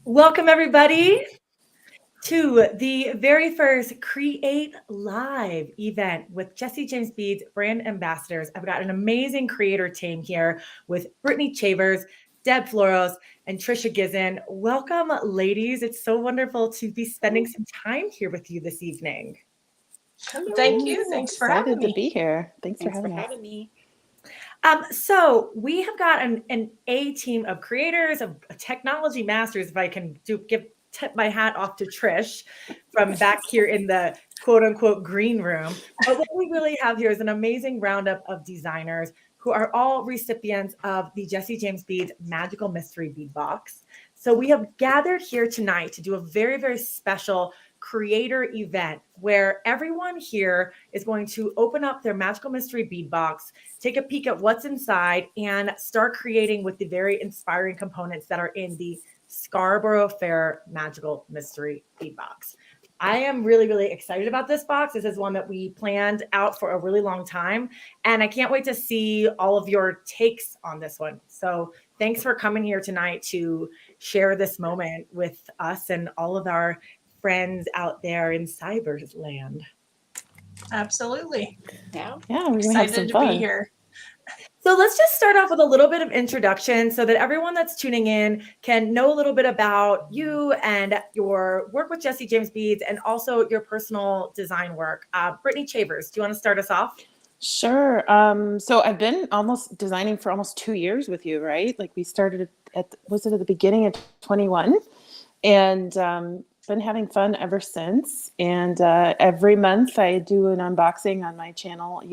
Welcome, everybody, to the very first Create Live event with Jesse James Bead's brand ambassadors. I've got an amazing creator team here with Brittany Chavers, Deb Floros, and Trisha Gizen. Welcome, ladies. It's so wonderful to be spending some time here with you this evening. Thank you. Thanks for having me. Excited to be here. Thanks for having me. So we have got an A team of creators, of technology masters. If I can tip my hat off to Trish from back here in the quote unquote green room. But what we really have here is an amazing roundup of designers who are all recipients of the Jesse James Bead's Magical Mystery Bead Box. So we have gathered here tonight to do a very, very special creator event where everyone here is going to open up their Magical Mystery Bead Box, take a peek at what's inside, and start creating with the very inspiring components that are in the Scarborough Fair Magical Mystery Bead Box. I am really, really excited about this box. This is one that we planned out for a really long time, and I can't wait to see all of your takes on this one. So thanks for coming here tonight to share this moment with us and all of our friends out there in cyberland. Absolutely. Yeah, we're gonna Excited have some to fun. be here. So let's just start off with a little bit of introduction so that everyone that's tuning in can know a little bit about you and your work with Jesse James Beads and also your personal design work. Brittany Chavers, do you want to start us off? Sure. So I've been almost designing for almost 2 years with you, right? Like we started at the beginning of 21, and been having fun ever since. And every month I do an unboxing on my channel,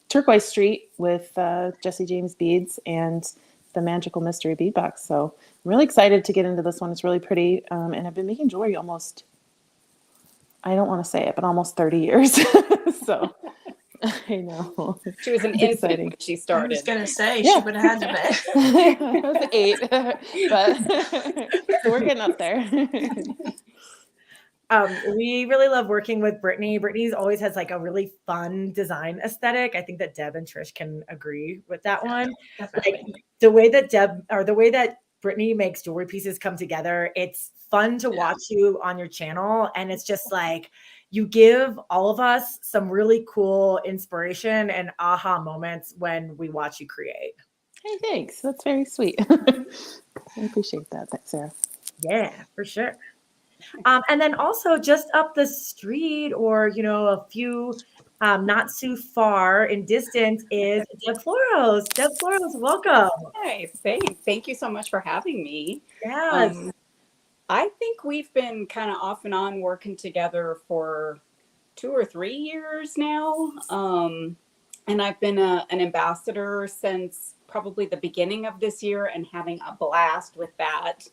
Turquoise Street with Jesse James Beads and the Magical Mystery Bead Box. So I'm really excited to get into this one. It's really pretty. And I've been making jewelry almost, I don't want to say it, but almost 30 years. So I know. She was an infant when she started. I was going to say, she would have had to be. I was 8, but we're getting up there. We really love working with Brittany. Brittany's always has like a really fun design aesthetic. I think that Deb and Trish can agree with that one. Definitely. Like the way that Brittany makes jewelry pieces come together, it's fun to watch you on your channel. And it's just like you give all of us some really cool inspiration and aha moments when we watch you create. Hey, thanks. That's very sweet. I appreciate that. Thanks, Sarah. Yeah, for sure. And then also just up the street or, a few not too far in distance is Deb Floros. Deb Floros, welcome. Hi, thank you so much for having me. Yes. I think we've been kind of off and on working together for 2 or 3 years now. And I've been an ambassador since probably the beginning of this year and having a blast with that.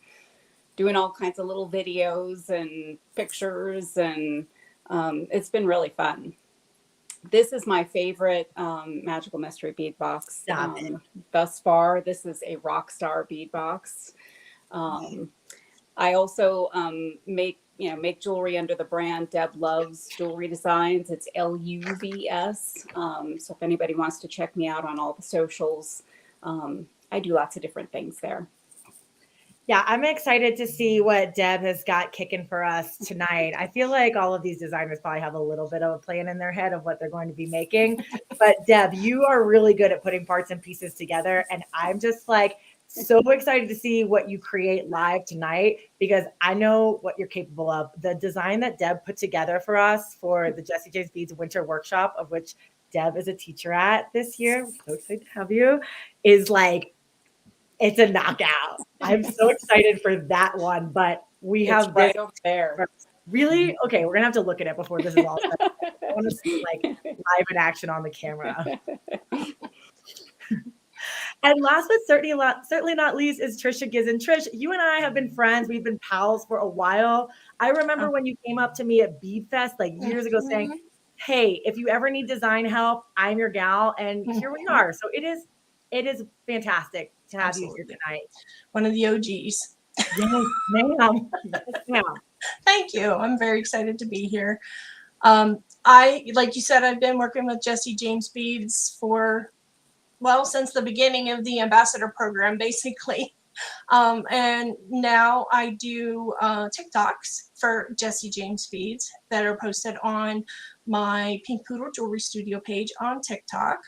Doing all kinds of little videos and pictures, and it's been really fun. This is my favorite Magical Mystery Bead Box thus far. This is a Rockstar bead box. I also make jewelry under the brand Deb Loves Jewelry Designs. It's LUVS. So if anybody wants to check me out on all the socials, I do lots of different things there. Yeah, I'm excited to see what Deb has got kicking for us tonight. I feel like all of these designers probably have a little bit of a plan in their head of what they're going to be making. But Deb, you are really good at putting parts and pieces together. And I'm just like so excited to see what you create live tonight because I know what you're capable of. The design that Deb put together for us for the Jesse James Beads Winter Workshop, of which Deb is a teacher at this year, I'm so excited to have you, is like, it's a knockout. I'm so excited for that one, but we have right over there. Really? Okay, we're gonna have to look at it before this is all set. I want to see like live in action on the camera. And last but certainly not least is Trisha Gizen. Trish, you and I have been friends. We've been pals for a while. I remember when you came up to me at Bead Fest like years ago saying, hey, if you ever need design help, I'm your gal. And here we are. So it is fantastic to have you here tonight. One of the OGs. Yes, ma'am. Yes, ma'am. Thank you. I'm very excited to be here. Like you said, I've been working with Jesse James Beads since the beginning of the ambassador program, basically. And now I do TikToks for Jessie James beads that are posted on my Pink Poodle Jewelry Studio page on TikTok.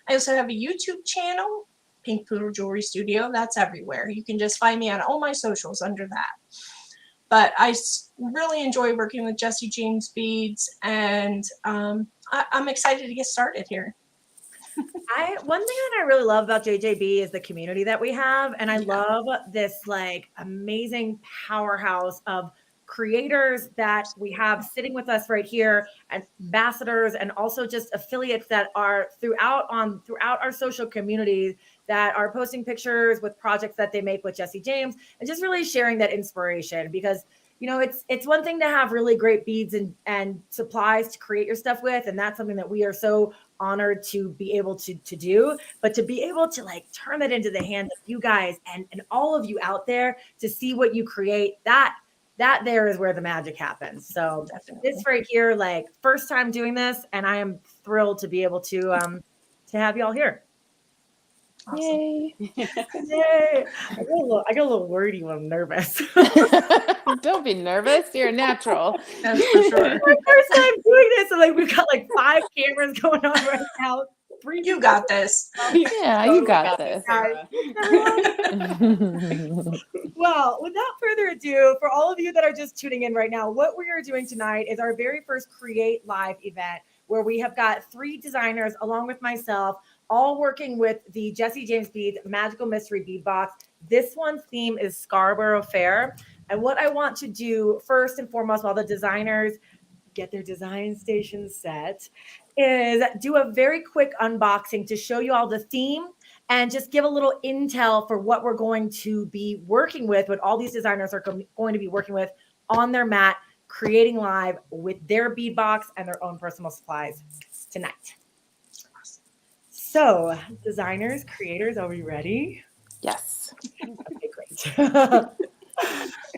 I also have a YouTube channel, Pink Poodle Jewelry Studio. That's everywhere. You can just find me on all my socials under that. But I really enjoy working with Jessie James beads, and I'm excited to get started here. One thing that I really love about JJB is the community that we have. And I Yeah. love this like amazing powerhouse of creators that we have sitting with us right here, and ambassadors, and also just affiliates that are throughout our social community that are posting pictures with projects that they make with Jessie James, and just really sharing that inspiration. Because it's one thing to have really great beads and supplies to create your stuff with, and that's something that we are so honored to be able to do. But to be able to like turn that into the hands of you guys and all of you out there to see what you create, that there is where the magic happens. So Definitely. this right here, like first time doing this, and I am thrilled to be able to have you all here. Awesome. Yay. Yay. I get a little wordy when I'm nervous. Don't be nervous. You're a natural. That's for sure. My first time doing this, and like we've got like 5 cameras going on right now. You got this. Yeah, you got this. Sarah. Well, without further ado, for all of you that are just tuning in right now, what we are doing tonight is our very first Create Live event, where we have got 3 designers along with myself, all working with the Jessie James Beads Magical Mystery Bead Box. This one's theme is Scarborough Fair. And what I want to do first and foremost, while the designers get their design station set, is do a very quick unboxing to show you all the theme and just give a little intel for what we're going to be working with, what all these designers are going to be working with on their mat, creating live with their bead box and their own personal supplies tonight. So designers, creators, are we ready? Yes. Okay, great.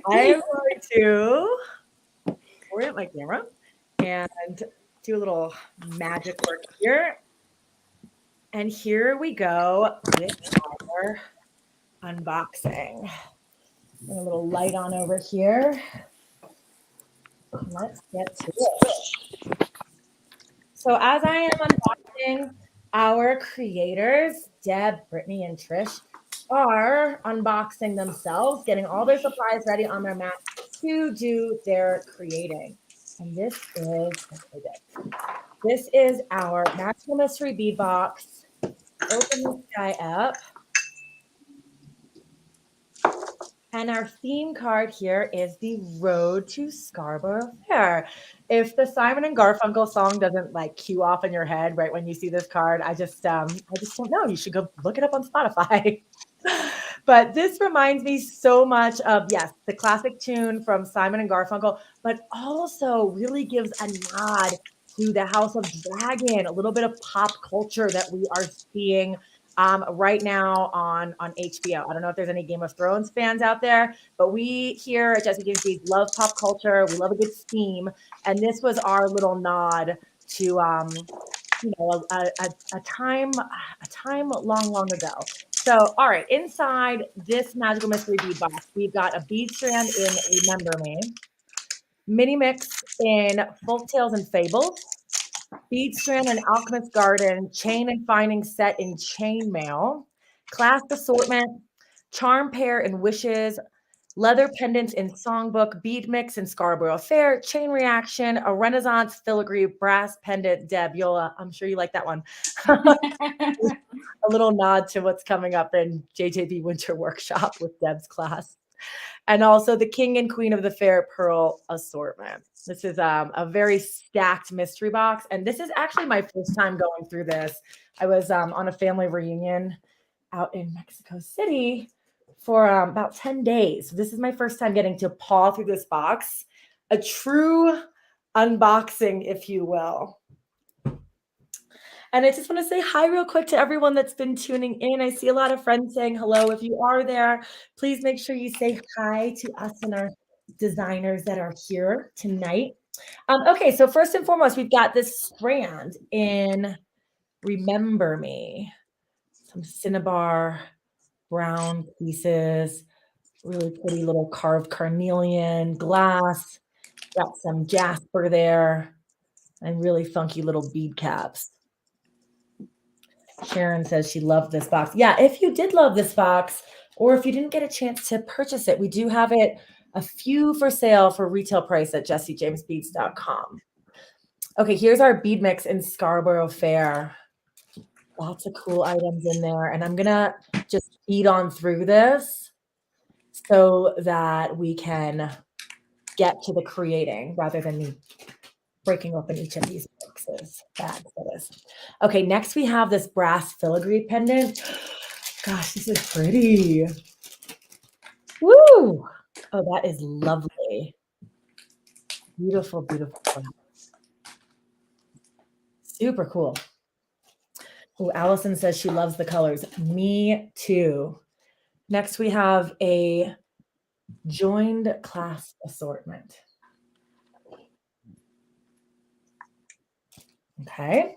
I am going to orient my camera and do a little magic work here. And here we go with our unboxing. Bring a little light on over here. Let's get to it. So as I am unboxing, our creators, Deb, Brittany, and Trish, are unboxing themselves, getting all their supplies ready on their mat to do their creating. And this is our Magical Mystery Bead Box. Open this guy up. And our theme card here is the Road to Scarborough Fair. If the Simon and Garfunkel song doesn't like cue off in your head right when you see this card, I just don't know. You should go look it up on Spotify. But this reminds me so much of, yes, the classic tune from Simon and Garfunkel, but also really gives a nod to the House of Dragon, a little bit of pop culture that we are seeing right now on HBO. I don't know if there's any Game of Thrones fans out there, but we here at Jessie James Beads love pop culture. We love a good theme, and this was our little nod to a time long ago. So, all right, inside this Magical Mystery Bead Box, we've got a bead strand in Remember Me, mini mix in Folk Tales and Fables, bead strand in Alchemist Garden, chain and finding set in Chainmail, clasp assortment, charm pair in Wishes, leather pendants in Songbook, bead mix in Scarborough Fair, chain reaction, a Renaissance filigree brass pendant. Deb, I'm sure you like that one. A little nod to what's coming up in JJB Winter Workshop with Deb's class. And also the King and Queen of the Fair Pearl assortment. This is a very stacked mystery box. And this is actually my first time going through this. I was on a family reunion out in Mexico City for about 10 days. So this is my first time getting to paw through this box. A true unboxing, if you will. And I just want to say hi real quick to everyone that's been tuning in. I see a lot of friends saying hello. If you are there, please make sure you say hi to us and our designers that are here tonight. Okay, so first and foremost, we've got this strand in Remember Me. Some cinnabar brown pieces, really pretty little carved carnelian, glass, got some jasper there, and really funky little bead caps. Sharon says she loved this box. Yeah, if you did love this box, or if you didn't get a chance to purchase it, we do have it a few for sale for retail price at jessiejamesbeads.com. Okay, here's our bead mix in Scarborough Fair. Lots of cool items in there. And I'm going to just feed on through this so that we can get to the creating rather than me breaking open each of these boxes. Bags, that is. Okay, next we have this brass filigree pendant. Gosh, this is pretty. Woo! Oh, that is lovely. Beautiful, beautiful. Super cool. Oh, Allison says she loves the colors. Me too. Next, we have a joined clasp assortment. Okay.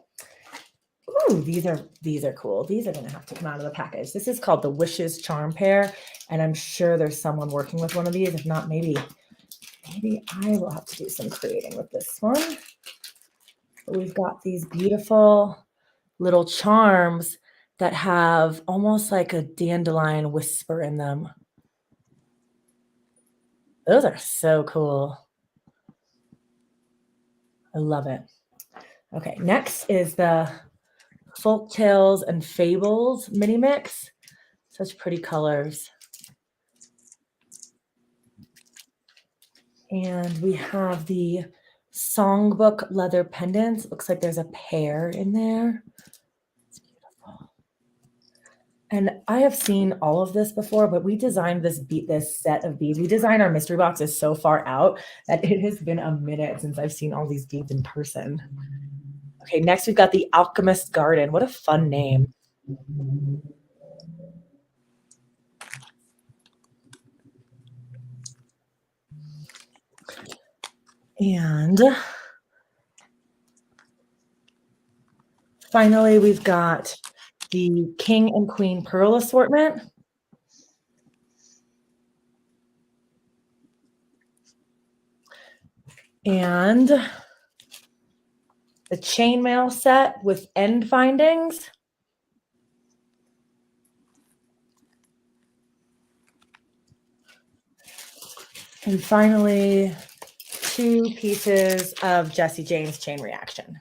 Ooh, these are cool. These are going to have to come out of the package. This is called the Wishes Charm Pair, and I'm sure there's someone working with one of these. If not, maybe I will have to do some creating with this one. But we've got these beautiful little charms that have almost like a dandelion whisper in them. Those are so cool. I love it. Okay, next is the Folk Tales and Fables mini mix. Such pretty colors. And we have the Songbook leather pendants. Looks like there's a pair in there. It's beautiful. And I have seen all of this before, but we designed this set of beads. We designed our mystery boxes so far out that it has been a minute since I've seen all these beads in person. Okay, next we've got the Alchemist Garden. What a fun name. And finally, we've got the King and Queen Pearl assortment. And the chainmail set with end findings. And finally, 2 pieces of Jessie James chain reaction.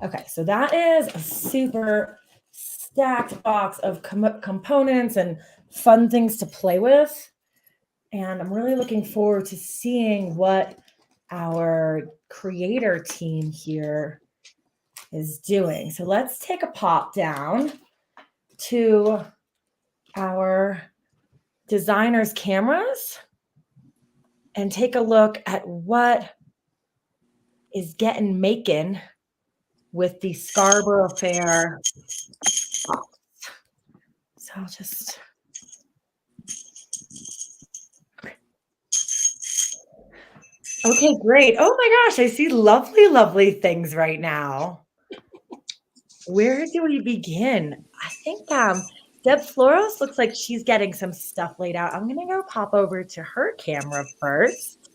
Okay, so that is a super stacked box of components and fun things to play with. And I'm really looking forward to seeing what our creator team here is doing. So let's take a pop down to our designers' cameras and take a look at what is getting making with the Scarborough Fair box. So I'll just... Okay, great. Oh my gosh, I see lovely, lovely things right now. Where do we begin? I think Deb Floros looks like she's getting some stuff laid out. I'm going to go pop over to her camera first.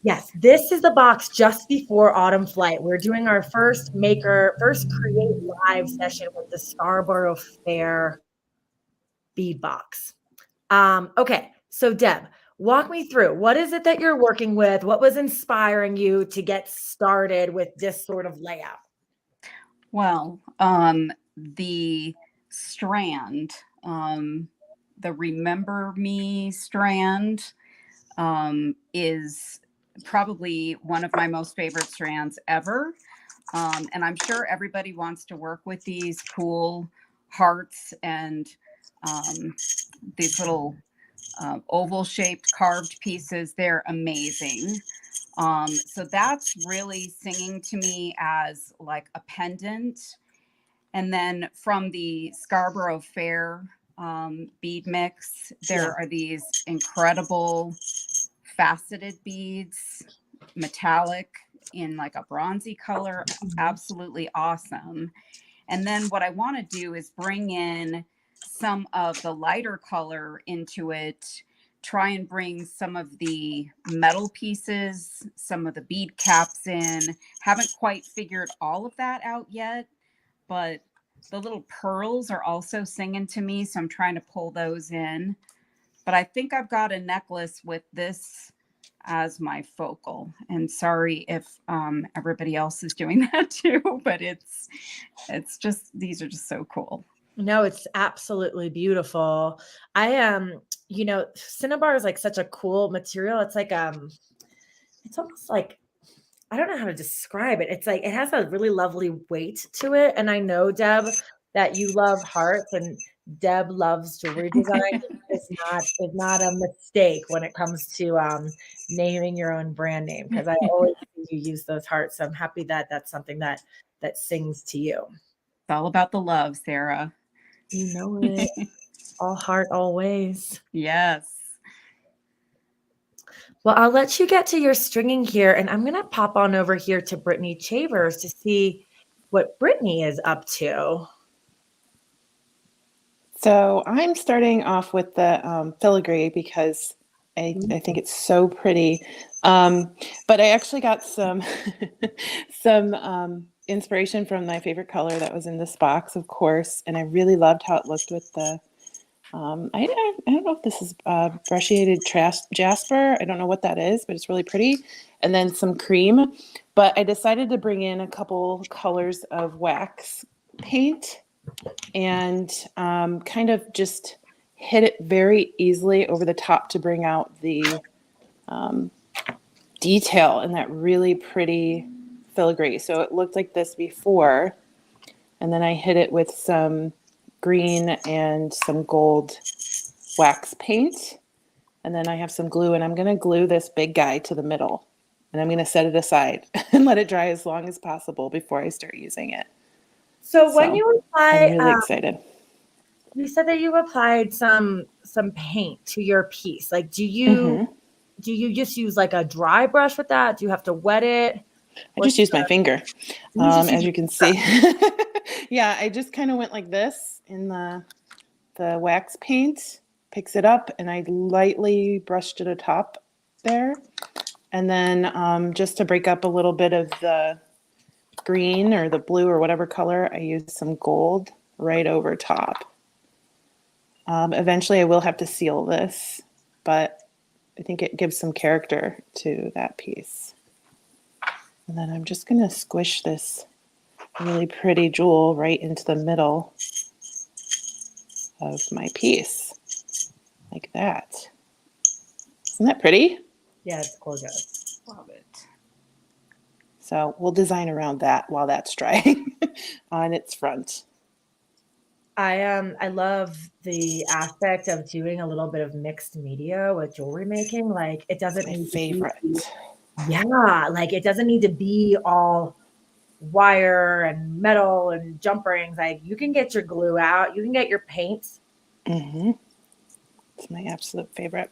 Yes, this is the box just before Autumn Flight. We're doing our first Create Live session with the Scarborough Fair bead box. Okay, so Deb, walk me through. What is it that you're working with? What was inspiring you to get started with this sort of layout? Well, the strand, the Remember Me strand, is probably one of my most favorite strands ever. And I'm sure everybody wants to work with these cool hearts and these little oval shaped carved pieces. They're amazing. So that's really singing to me as like a pendant. And then from the Scarborough Fair bead mix, there are these incredible faceted beads. metallic in like a bronzy color. Absolutely awesome. And then what I want to do is bring in some of the lighter color into it, try and bring some of the metal pieces, some of the bead caps in. Haven't quite figured all of that out yet, but the little pearls are also singing to me, so I'm trying to pull those in. But I think I've got a necklace with this as my focal. And sorry if everybody else is doing that too, but it's just, these are just so cool. No, it's absolutely beautiful. I am, cinnabar is like such a cool material. It's like it's almost like, I don't know how to describe it. It's like it has a really lovely weight to it. And I know, Deb, that you love hearts and Deb loves jewelry design. Is not a mistake when it comes to naming your own brand name, because I always see you use those hearts. So I'm happy that that's something that sings to you. It's all about the love, Sarah. You know it. All heart, always. Yes. Well, I'll let you get to your stringing here, and I'm going to pop on over here to Brittany Chavers to see what Brittany is up to. So I'm starting off with the filigree because I think it's so pretty. But I actually got some inspiration from my favorite color that was in this box, of course, and I really loved how it looked with the I don't know if this is brushiated jasper. I don't know what that is, but it's really pretty. And then some cream. But I decided to bring in a couple colors of wax paint and kind of just hit it very easily over the top to bring out the detail in that really pretty filigree. So it looked like this before. And then I hit it with some green and some gold wax paint. And then I have some glue, and I'm going to glue this big guy to the middle. And I'm going to set it aside and let it dry as long as possible before I start using it. So when you apply, I'm really excited. You said that you applied some paint to your piece. Like, do you just use like a dry brush with that? Do you have to wet it? I just used my finger, as you can see. Yeah, I just kind of went like this in the wax paint, picks it up, and I lightly brushed it atop there. And then just to break up a little bit of the green or the blue or whatever color, I used some gold right over top. Eventually I will have to seal this, but I think it gives some character to that piece. And then I'm just going to squish this really pretty jewel right into the middle of my piece, like that. Isn't that pretty? Yeah, it's gorgeous. Love it. So we'll design around that while that's drying on its front. I love the aspect of doing a little bit of mixed media with jewelry making. Like, it doesn't need favorite. Like it doesn't need to be all wire and metal and jump rings. Like, you can get your glue out, you can get your paints. It's my absolute favorite.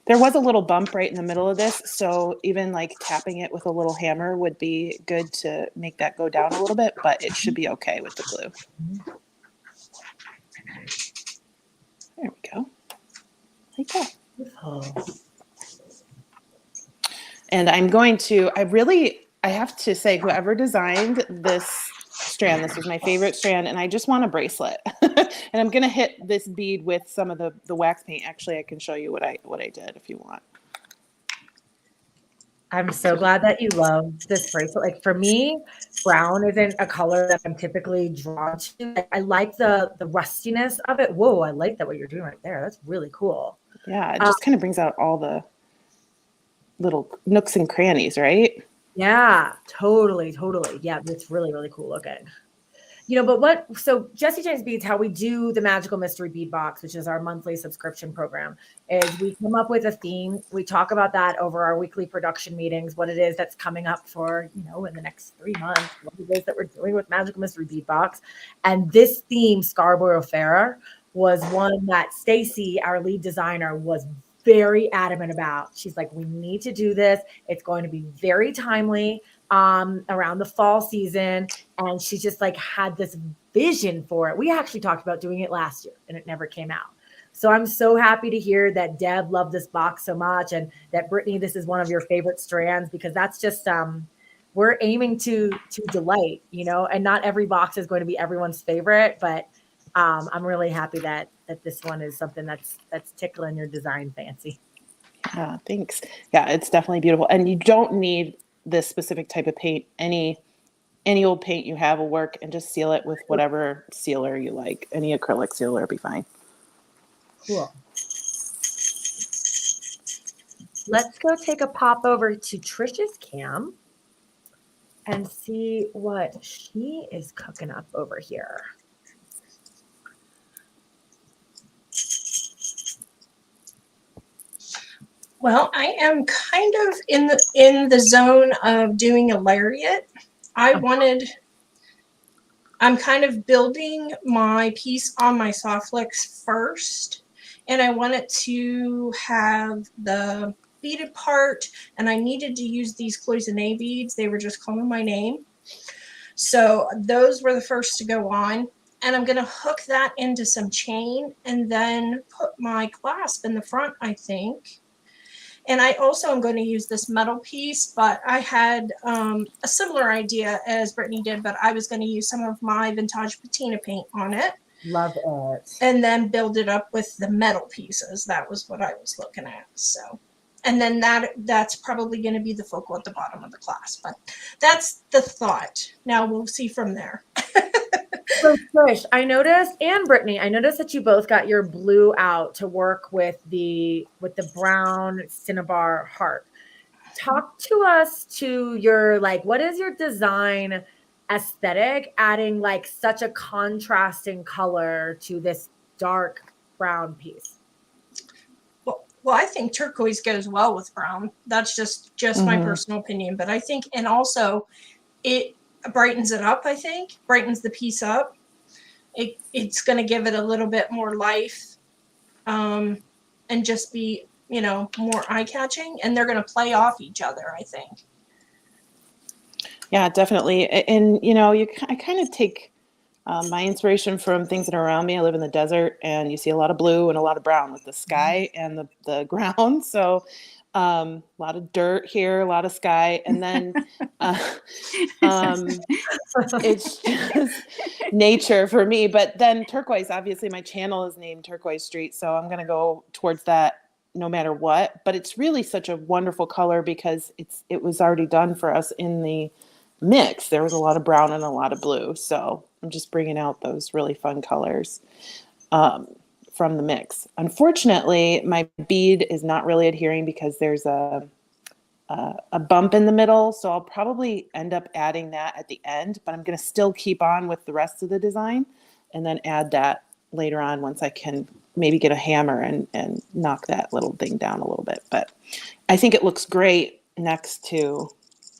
There was a little bump right in the middle of this, so even like tapping it with a little hammer would be good to make that go down a little bit, but it should be okay with the glue. There we go. Like that. Oh. And I'm going to, I have to say, whoever designed this strand, this was my favorite strand, and I just want a bracelet. And I'm going to hit this bead with some of the wax paint. Actually, I can show you what I did if you want. I'm so glad that you love this bracelet. Like, for me, brown isn't a color that I'm typically drawn to. Like, I like the rustiness of it. Whoa, I like that what you're doing right there. That's really cool. Yeah, it just kind of brings out all the little nooks and crannies, right? Yeah, totally. Yeah, it's really, really cool looking. So Jessie James Beads, how we do the Magical Mystery Bead Box, which is our monthly subscription program, is we come up with a theme. We talk about that over our weekly production meetings, what it is that's coming up for, in the next 3 months, what it is that we're doing with Magical Mystery Bead Box. And this theme, Scarborough Fair, was one that Stacy, our lead designer, was very adamant about. She's like, we need to do this. It's going to be very timely around the fall season. And she just like had this vision for it. We actually talked about doing it last year and it never came out. So I'm so happy to hear that Deb loved this box so much and that Brittany, this is one of your favorite strands, because that's just we're aiming to delight, you know, and not every box is going to be everyone's favorite, but I'm really happy that this one is something that's tickling your design fancy. Yeah, thanks. Yeah, it's definitely beautiful. And you don't need this specific type of paint. Any old paint you have will work, and just seal it with whatever sealer you like. Any acrylic sealer will be fine. Cool. Let's go take a pop over to Trisha's cam and see what she is cooking up over here. Well, I am kind of in the zone of doing a lariat. I'm kind of building my piece on my Softflex first, and I wanted to have the beaded part, and I needed to use these cloisonne beads. They were just calling my name. So those were the first to go on, and I'm going to hook that into some chain and then put my clasp in the front, I think. And I also am going to use this metal piece, but I had a similar idea as Brittany did, but I was going to use some of my vintage patina paint on it. Love it. And then build it up with the metal pieces. That was what I was looking at. So, and then that's probably going to be the focal at the bottom of the class. But that's the thought. Now we'll see from there. So Trish, I noticed, and Brittany, I noticed that you both got your blue out to work with the brown Cinnabar heart. Talk to us to your, like, what is your design aesthetic, adding like such a contrasting color to this dark brown piece? Well, I think turquoise goes well with brown. That's just my personal opinion. But I think, and also it brightens it up, I think. Brightens the piece up. It's going to give it a little bit more life and just be, you know, more eye-catching. And they're going to play off each other, I think. Yeah, definitely. And, you know, I kind of take my inspiration from things that are around me. I live in the desert, and you see a lot of blue and a lot of brown with the sky and the ground. So a lot of dirt here, a lot of sky. And then it's just nature for me. But then turquoise, obviously my channel is named Turquoise Street. So I'm going to go towards that no matter what. But it's really such a wonderful color because it was already done for us in the mix. There was a lot of brown and a lot of blue. So I'm just bringing out those really fun colors from the mix. Unfortunately, my bead is not really adhering because there's a bump in the middle. So I'll probably end up adding that at the end, but I'm going to still keep on with the rest of the design and then add that later on once I can maybe get a hammer and knock that little thing down a little bit. But I think it looks great next to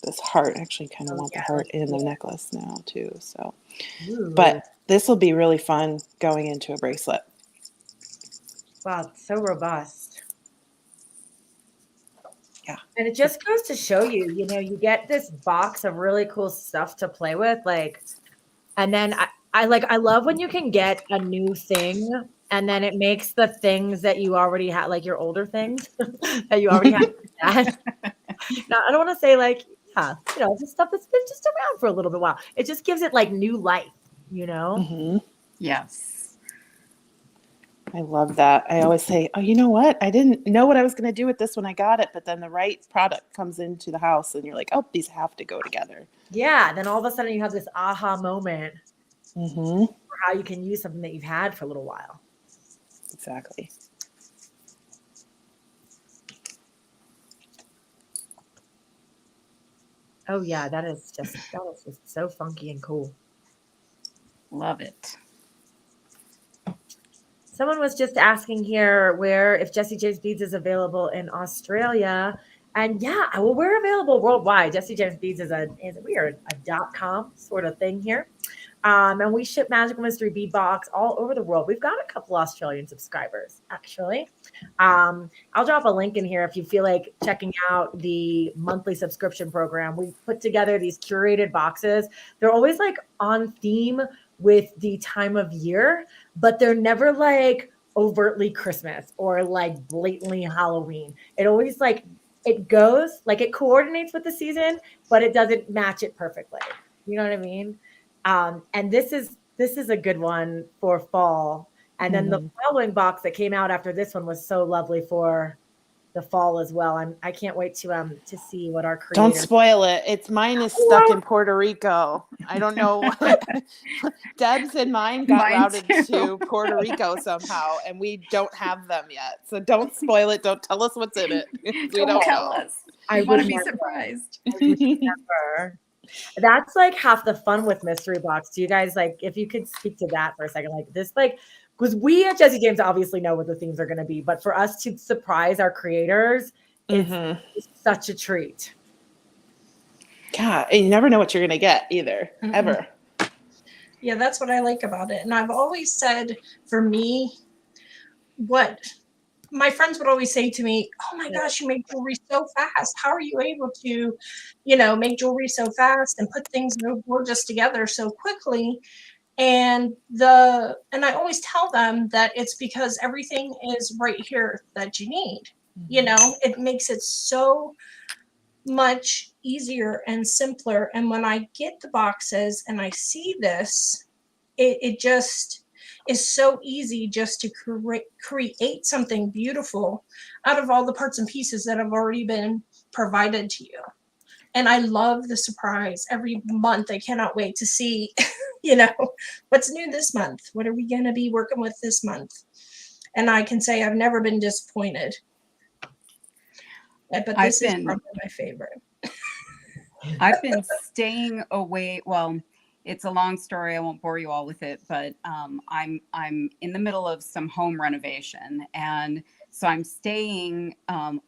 this heart. I actually kind of want the heart in the necklace now too. So, but this will be really fun going into a bracelet. Wow, it's so robust. Yeah. And it just goes to show you, you know, you get this box of really cool stuff to play with. Like, and then I love when you can get a new thing and then it makes the things that you already had, like your older things that you already had. Now, I don't want to say like, yeah, you know, this stuff that's been just around for a little bit while. It just gives it like new life, you know? Mm-hmm. Yes. I love that. I always say, oh, you know what? I didn't know what I was going to do with this when I got it, but then the right product comes into the house and you're like, oh, these have to go together. Yeah. Then all of a sudden you have this aha moment for how you can use something that you've had for a little while. Exactly. Oh yeah, that is just so funky and cool. Love it. Someone was just asking here if Jessie James Beads is available in Australia. And yeah, well, we're available worldwide. Jessie James Beads we are a .com sort of thing here. And we ship Magical Mystery Bead Box all over the world. We've got a couple Australian subscribers, actually. I'll drop a link in here if you feel like checking out the monthly subscription program. We put together these curated boxes. They're always like on theme with the time of year, but they're never like overtly Christmas or like blatantly Halloween. It always like it goes like it coordinates with the season, but it doesn't match it perfectly. You know what I mean? And this is a good one for fall. And then the following box that came out after this one was so lovely for the fall as well. I can't wait to see what our creators. Don't spoil it. Mine is stuck in Puerto Rico. I don't know. Deb's and mine got routed to Puerto Rico somehow, and we don't have them yet. So don't spoil it. Don't tell us what's in it. We don't tell know. us. I want to be surprised. That's like half the fun with Mystery Box. Do you guys like, if you could speak to that for a second, like this, like, because we at Jesse James obviously know what the themes are going to be, but for us to surprise our creators is such a treat. God, and you never know what you're going to get either, ever. Yeah, that's what I like about it. And I've always said, for me, what my friends would always say to me, oh my gosh, you make jewelry so fast. How are you able to, make jewelry so fast and put things so gorgeous together so quickly? And I always tell them that it's because everything is right here that you need. It makes it so much easier and simpler. And when I get the boxes and I see this, it just is so easy just to create something beautiful out of all the parts and pieces that have already been provided to you. And I love the surprise every month. I cannot wait to see, what's new this month? What are we going to be working with this month? And I can say I've never been disappointed. But this is probably my favorite. I've been staying away. Well, it's a long story. I won't bore you all with it, but I'm in the middle of some home renovation, and so I'm staying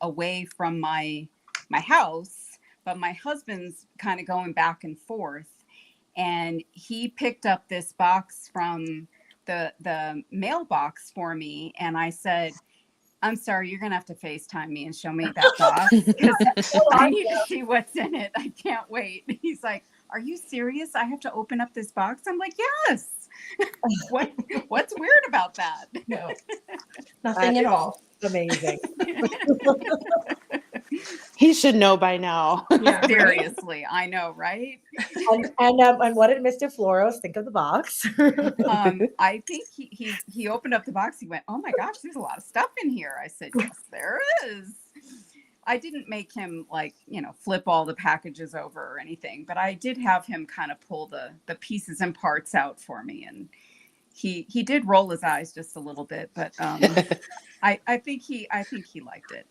away from my house. But my husband's kind of going back and forth, and he picked up this box from the mailbox for me, and I said, I'm sorry, you're going to have to FaceTime me and show me that box because I need to see what's in it. I can't wait. He's like, are you serious? I have to open up this box? I'm like, yes. What's weird about that? No, nothing at all. Amazing. He should know by now. Yeah, seriously. I know, right? And what did Mr. Floros think of the box? I think he opened up the box. He went, oh my gosh, there's a lot of stuff in here. I said, yes, there is. I didn't make him flip all the packages over or anything, but I did have him kind of pull the pieces and parts out for me. And he did roll his eyes just a little bit, but I think he liked it.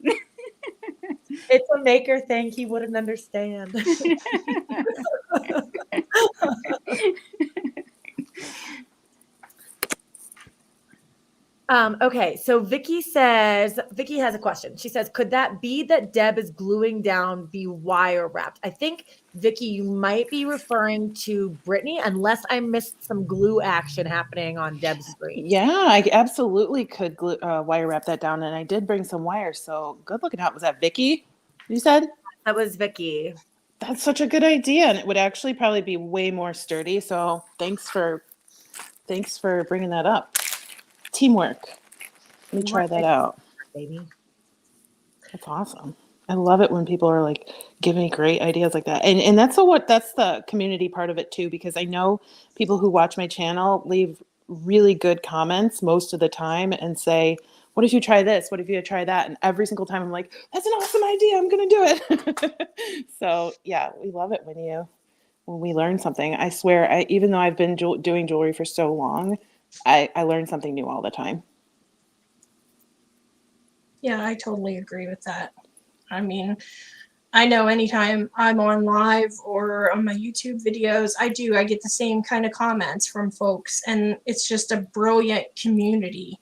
It's a maker thing. He wouldn't understand. Okay, so Vicky has a question. She says, could that bead that Deb is gluing down be wire wrapped? I think, Vicky, you might be referring to Brittany, unless I missed some glue action happening on Deb's screen. Yeah, I absolutely could wire wrap that down, and I did bring some wires, so good looking out. Was that Vicky, you said? That was Vicky. That's such a good idea, and it would actually probably be way more sturdy, so thanks for bringing that up. Teamwork. Let me try that out. Baby. That's awesome. I love it when people are like giving me great ideas like that. And that's the community part of it too, because I know people who watch my channel leave really good comments most of the time and say, what if you try this? What if you try that? And every single time I'm like, that's an awesome idea. I'm going to do it. So yeah, we love it when we learn something. I swear, even though I've been doing jewelry for so long, I learn something new all the time. Yeah, I totally agree with that. I mean, I know anytime I'm on live or on my YouTube videos, I get the same kind of comments from folks. And it's just a brilliant community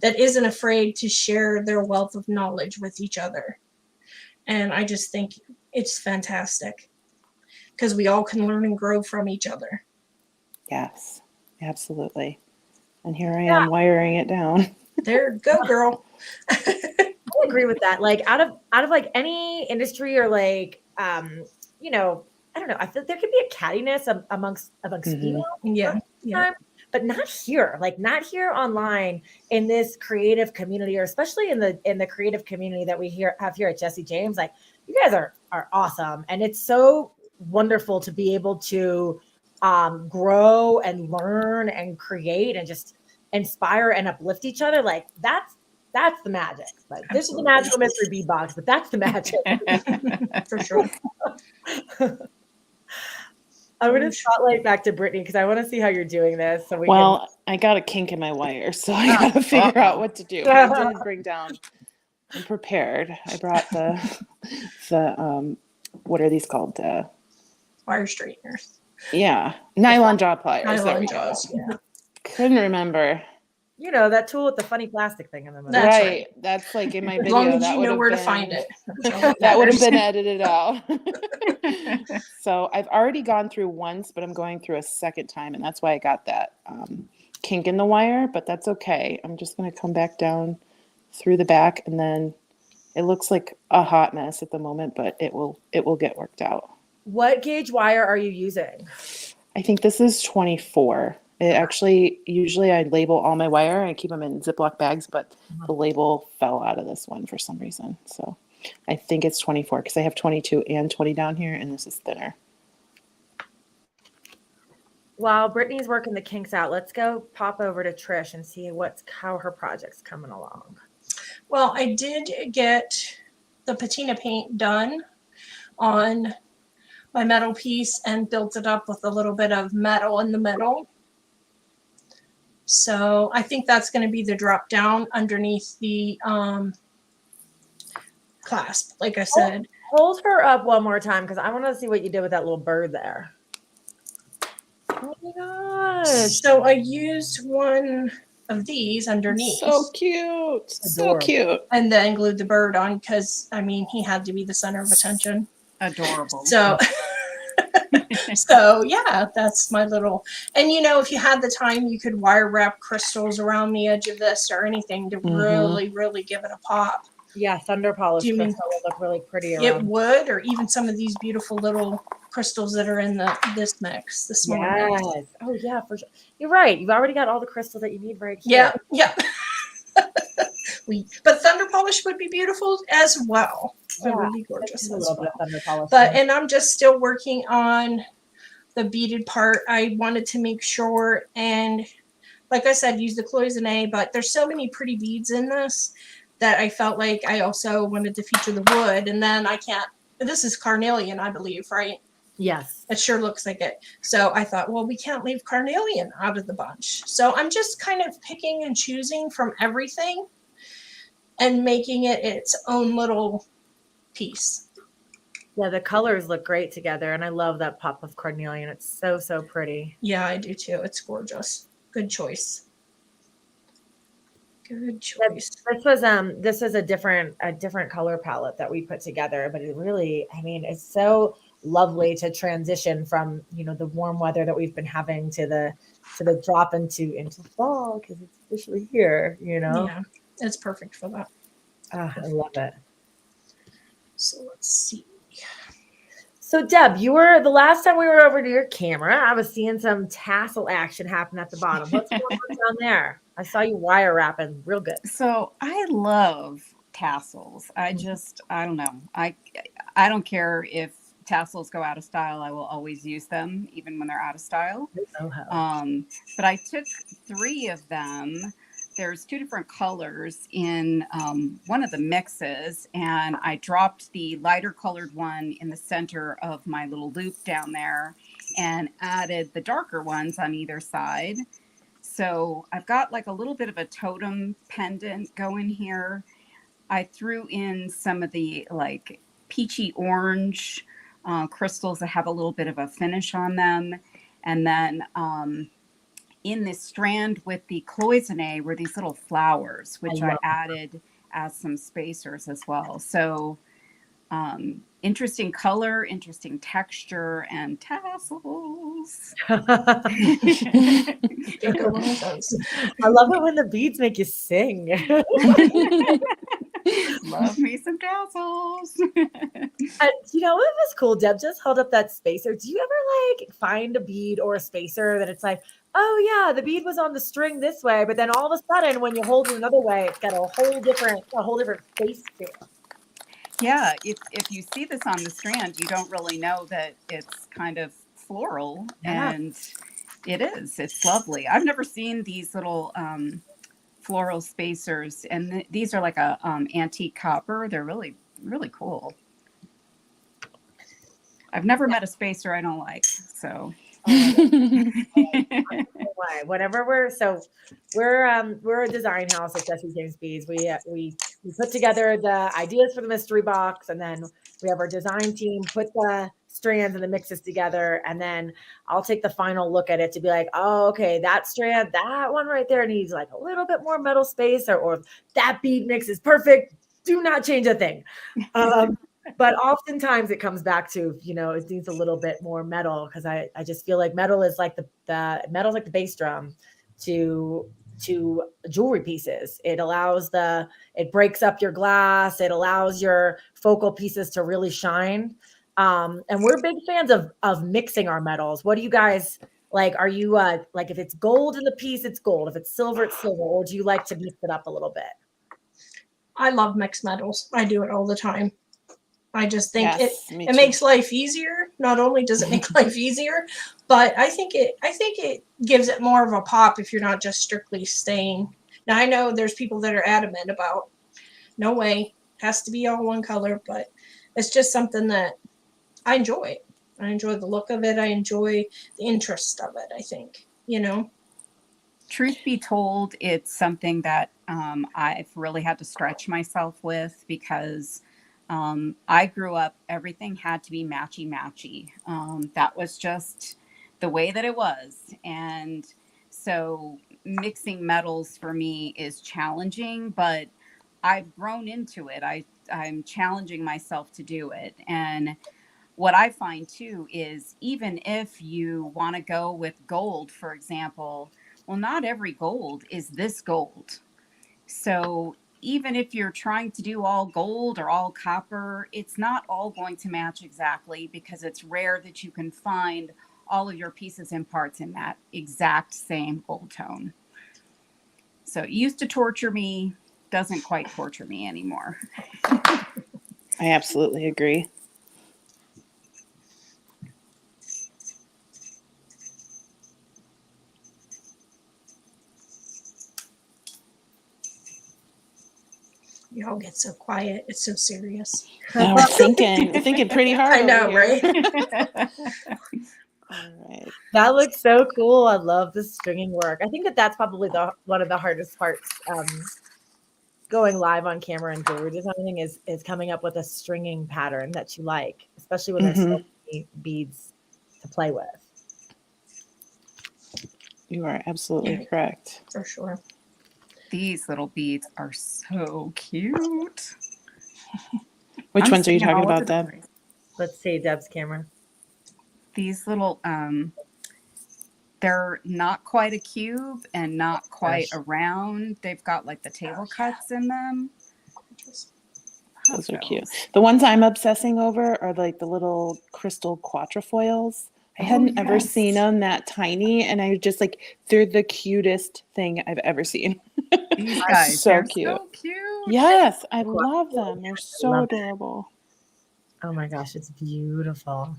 that isn't afraid to share their wealth of knowledge with each other. And I just think it's fantastic because we all can learn and grow from each other. Yes, absolutely. And here I am wiring it down. There, go girl. I agree with that. Like out of like any industry or like you know, I don't know. I feel there could be a cattiness amongst females Yeah, yeah. time, but not here. Like not here online in this creative community, or especially in the creative community that we have here at Jesse James. Like you guys are awesome, and it's so wonderful to be able to grow and learn and create and just inspire and uplift each other. Like that's the magic. Like this is the Absolutely. Magical Mystery Bead Box, but that's the magic. For sure. I'm going to spotlight back to Brittany because I want to see how you're doing this. So I got a kink in my wire, so I got to figure out what to do. But I did bring down. I'm prepared. I brought the what are these called? Wire straighteners. Yeah, nylon jaw pliers. Nylon jaws. Yeah. Couldn't remember. You know, that tool with the funny plastic thing in the middle. That's right. That's like in my video. As long as that you would know have where been, to find it. That would have been edited out. So I've already gone through once, but I'm going through a second time, and that's why I got that kink in the wire, but that's okay. I'm just going to come back down through the back, and then it looks like a hot mess at the moment, but it will get worked out. What gauge wire are you using? I think this is 24. It actually, usually I label all my wire. I keep them in Ziploc bags, but the label fell out of this one for some reason. So I think it's 24 because I have 22 and 20 down here, and this is thinner. While Brittany's working the kinks out, let's go pop over to Trish and see how her project's coming along. Well, I did get the patina paint done on my metal piece and built it up with a little bit of metal in the middle. So I think that's going to be the drop down underneath the clasp, like I said. Hold her up one more time because I want to see what you did with that little bird there. Oh my gosh. So I used one of these underneath. So cute. So Adorable. cute. And then glued the bird on because, I mean, he had to be the center of attention. Adorable. So, so yeah, that's my little, and you know, if you had the time, you could wire wrap crystals around the edge of this or anything to really, really give it a pop. Yeah, thunder polish Do you crystal would look really pretty It around. would, or even some of these beautiful little crystals that are in this mix, the smaller mix. Yes. Oh yeah, for sure. You're right. You've already got all the crystal that you need right here. Yeah, yeah. But thunder polish would be beautiful as well. It would be gorgeous A as little bit well. of thunder polish. But and I'm just still working on the beaded part. I wanted to make sure, and like I said, use the cloisonne, but there's so many pretty beads in this that I felt like I also wanted to feature the wood, and then I can't. This is carnelian, I believe, right? Yes. It sure looks like it. So I thought, well, we can't leave carnelian out of the bunch. So I'm just kind of picking and choosing from everything and making it its own little piece. Yeah, the colors look great together, and I love that pop of carnelian. It's so, so pretty. Yeah, I do too. It's gorgeous. Good choice. Good choice. This was a different color palette that we put together, but it really, I mean, it's so lovely to transition from, you know, the warm weather that we've been having to the drop into fall because it's officially here, you know. Yeah, it's perfect for that. I love it. So let's see. So Deb, you were the last time we were over to your camera, I was seeing some tassel action happen at the bottom. What's going on down there? I saw you wire wrapping real good. So I love tassels. I don't know. I don't care if tassels go out of style. I will always use them, even when they're out of style. But I took 3 of them. There's 2 different colors in one of the mixes, and I dropped the lighter colored one in the center of my little loop down there and added the darker ones on either side. So I've got like a little bit of a totem pendant going here. I threw in some of the like peachy orange crystals that have a little bit of a finish on them. And then in this strand with the cloisonne were these little flowers, which I added as some spacers as well. So interesting color, interesting texture, and tassels. tassels. I Can't go wrong with those. love it when the beads make you sing. Love me some tassels. You know what was cool? Deb just held up that spacer. Do you ever like find a bead or a spacer that it's like, oh yeah, the bead was on the string this way, but then all of a sudden when you hold it another way, it's got a whole different face to it. Yeah, if you see this on the strand, you don't really know that it's kind of floral, Yeah. and it is. It's lovely. I've never seen these little floral spacers, and these are like a antique copper. They're really, really cool. I've never met a spacer I don't like, so. Whenever we're a design house at Jesse James Beads. We put together the ideas for the mystery box, and then we have our design team put the strands and the mixes together, and then I'll take the final look at it to be like, oh, okay, that strand, that one right there needs like a little bit more metal space, or that bead mix is perfect. Do not change a thing. But oftentimes it comes back to, it needs a little bit more metal, because I just feel like metal is like metal's like the bass drum to jewelry pieces. It breaks up your glass. It allows your focal pieces to really shine. And we're big fans of mixing our metals. What do you guys like? Are you like, if it's gold in the piece, it's gold. If it's silver, it's silver. Or do you like to mix it up a little bit? I love mixed metals. I do it all the time. I just think it too. makes life easier. Not only does it make life easier, but I think it gives it more of a pop if you're not just strictly staying. Now I know there's people that are adamant about no way, has to be all one color, but it's just something that I enjoy. I enjoy the look of it. I enjoy the interest of it, I think, Truth be told, it's something that I've really had to stretch myself with, because I grew up, everything had to be matchy-matchy. That was just the way that it was. And so mixing metals for me is challenging, but I've grown into it. I'm challenging myself to do it. And what I find too is, even if you want to go with gold, for example, well, not every gold is this gold. So even if you're trying to do all gold or all copper, it's not all going to match exactly, because it's rare that you can find all of your pieces and parts in that exact same gold tone. So it used to torture me, doesn't quite torture me anymore. I absolutely agree. Y'all get so quiet. It's so serious. Now we're thinking pretty hard. I know, over here. right? All right. That looks so cool. I love the stringing work. I think that's probably one of the hardest parts, going live on camera and jewelry designing, is coming up with a stringing pattern that you like, especially when there's so many beads to play with. You are absolutely correct. For sure. These little beads are so cute. Which ones are you talking about, Deb? Let's see Deb's camera. These little, they're not quite a cube and not quite a round. They've got like the table cuts in them. Those are cute. The ones I'm obsessing over are like the little crystal quatrefoils. I hadn't ever seen them that tiny, and I just like, they're the cutest thing I've ever seen. These guys, so they're cute. so cute. Yes, I love them. They're so adorable. Oh my gosh, it's beautiful.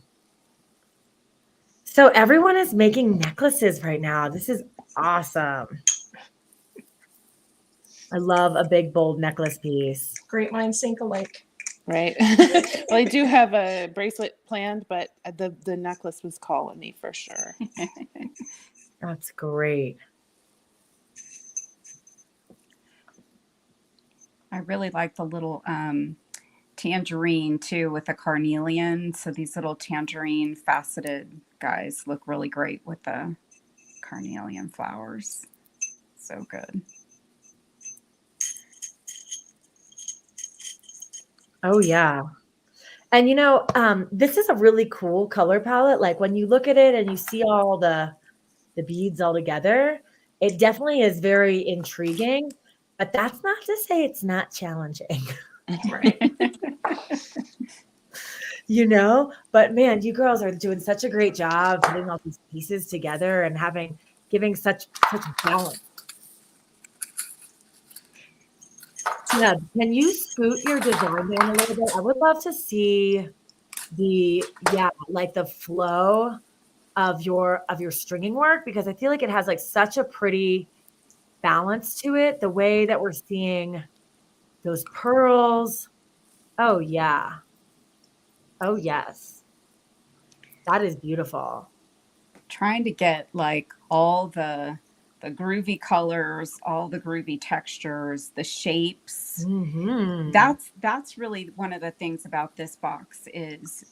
So everyone is making necklaces right now. This is awesome. I love a big, bold necklace piece. Great minds think alike. Right. Well, I do have a bracelet planned, but the necklace was calling me for sure. That's great. I really like the little tangerine too, with the carnelian. So these little tangerine faceted guys look really great with the carnelian flowers. So good. Oh yeah. And this is a really cool color palette. Like when you look at it and you see all the beads all together, it definitely is very intriguing. But that's not to say it's not challenging. Right. But man, you girls are doing such a great job putting all these pieces together and giving such balance. Yeah, can you scoot your design down a little bit? I would love to see like the flow of your stringing work, because I feel like it has like such a pretty balance to it. The way that we're seeing those pearls. Oh yeah. Oh yes. That is beautiful. Trying to get like all the groovy colors, all the groovy textures, the shapes. Mm-hmm. That's really one of the things about this box is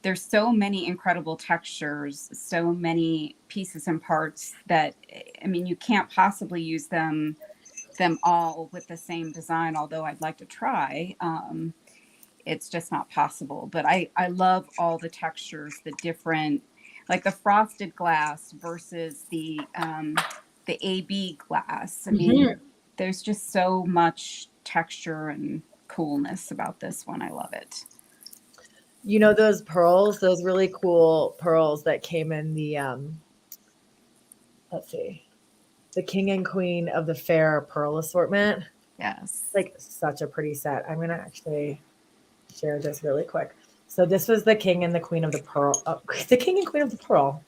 there's so many incredible textures, so many pieces and parts that, I mean, you can't possibly use them all with the same design, although I'd like to try. It's just not possible. But I love all the textures, the different, like the frosted glass versus the AB glass. I mean, there's just so much texture and coolness about this one. I love it. Those pearls, those really cool pearls that came in the let's see, the King and Queen of the Fair pearl assortment. Yes. Like such a pretty set. I'm gonna actually share this really quick. So this was the King and the Queen of the Pearl. The King and Queen of the Pearl.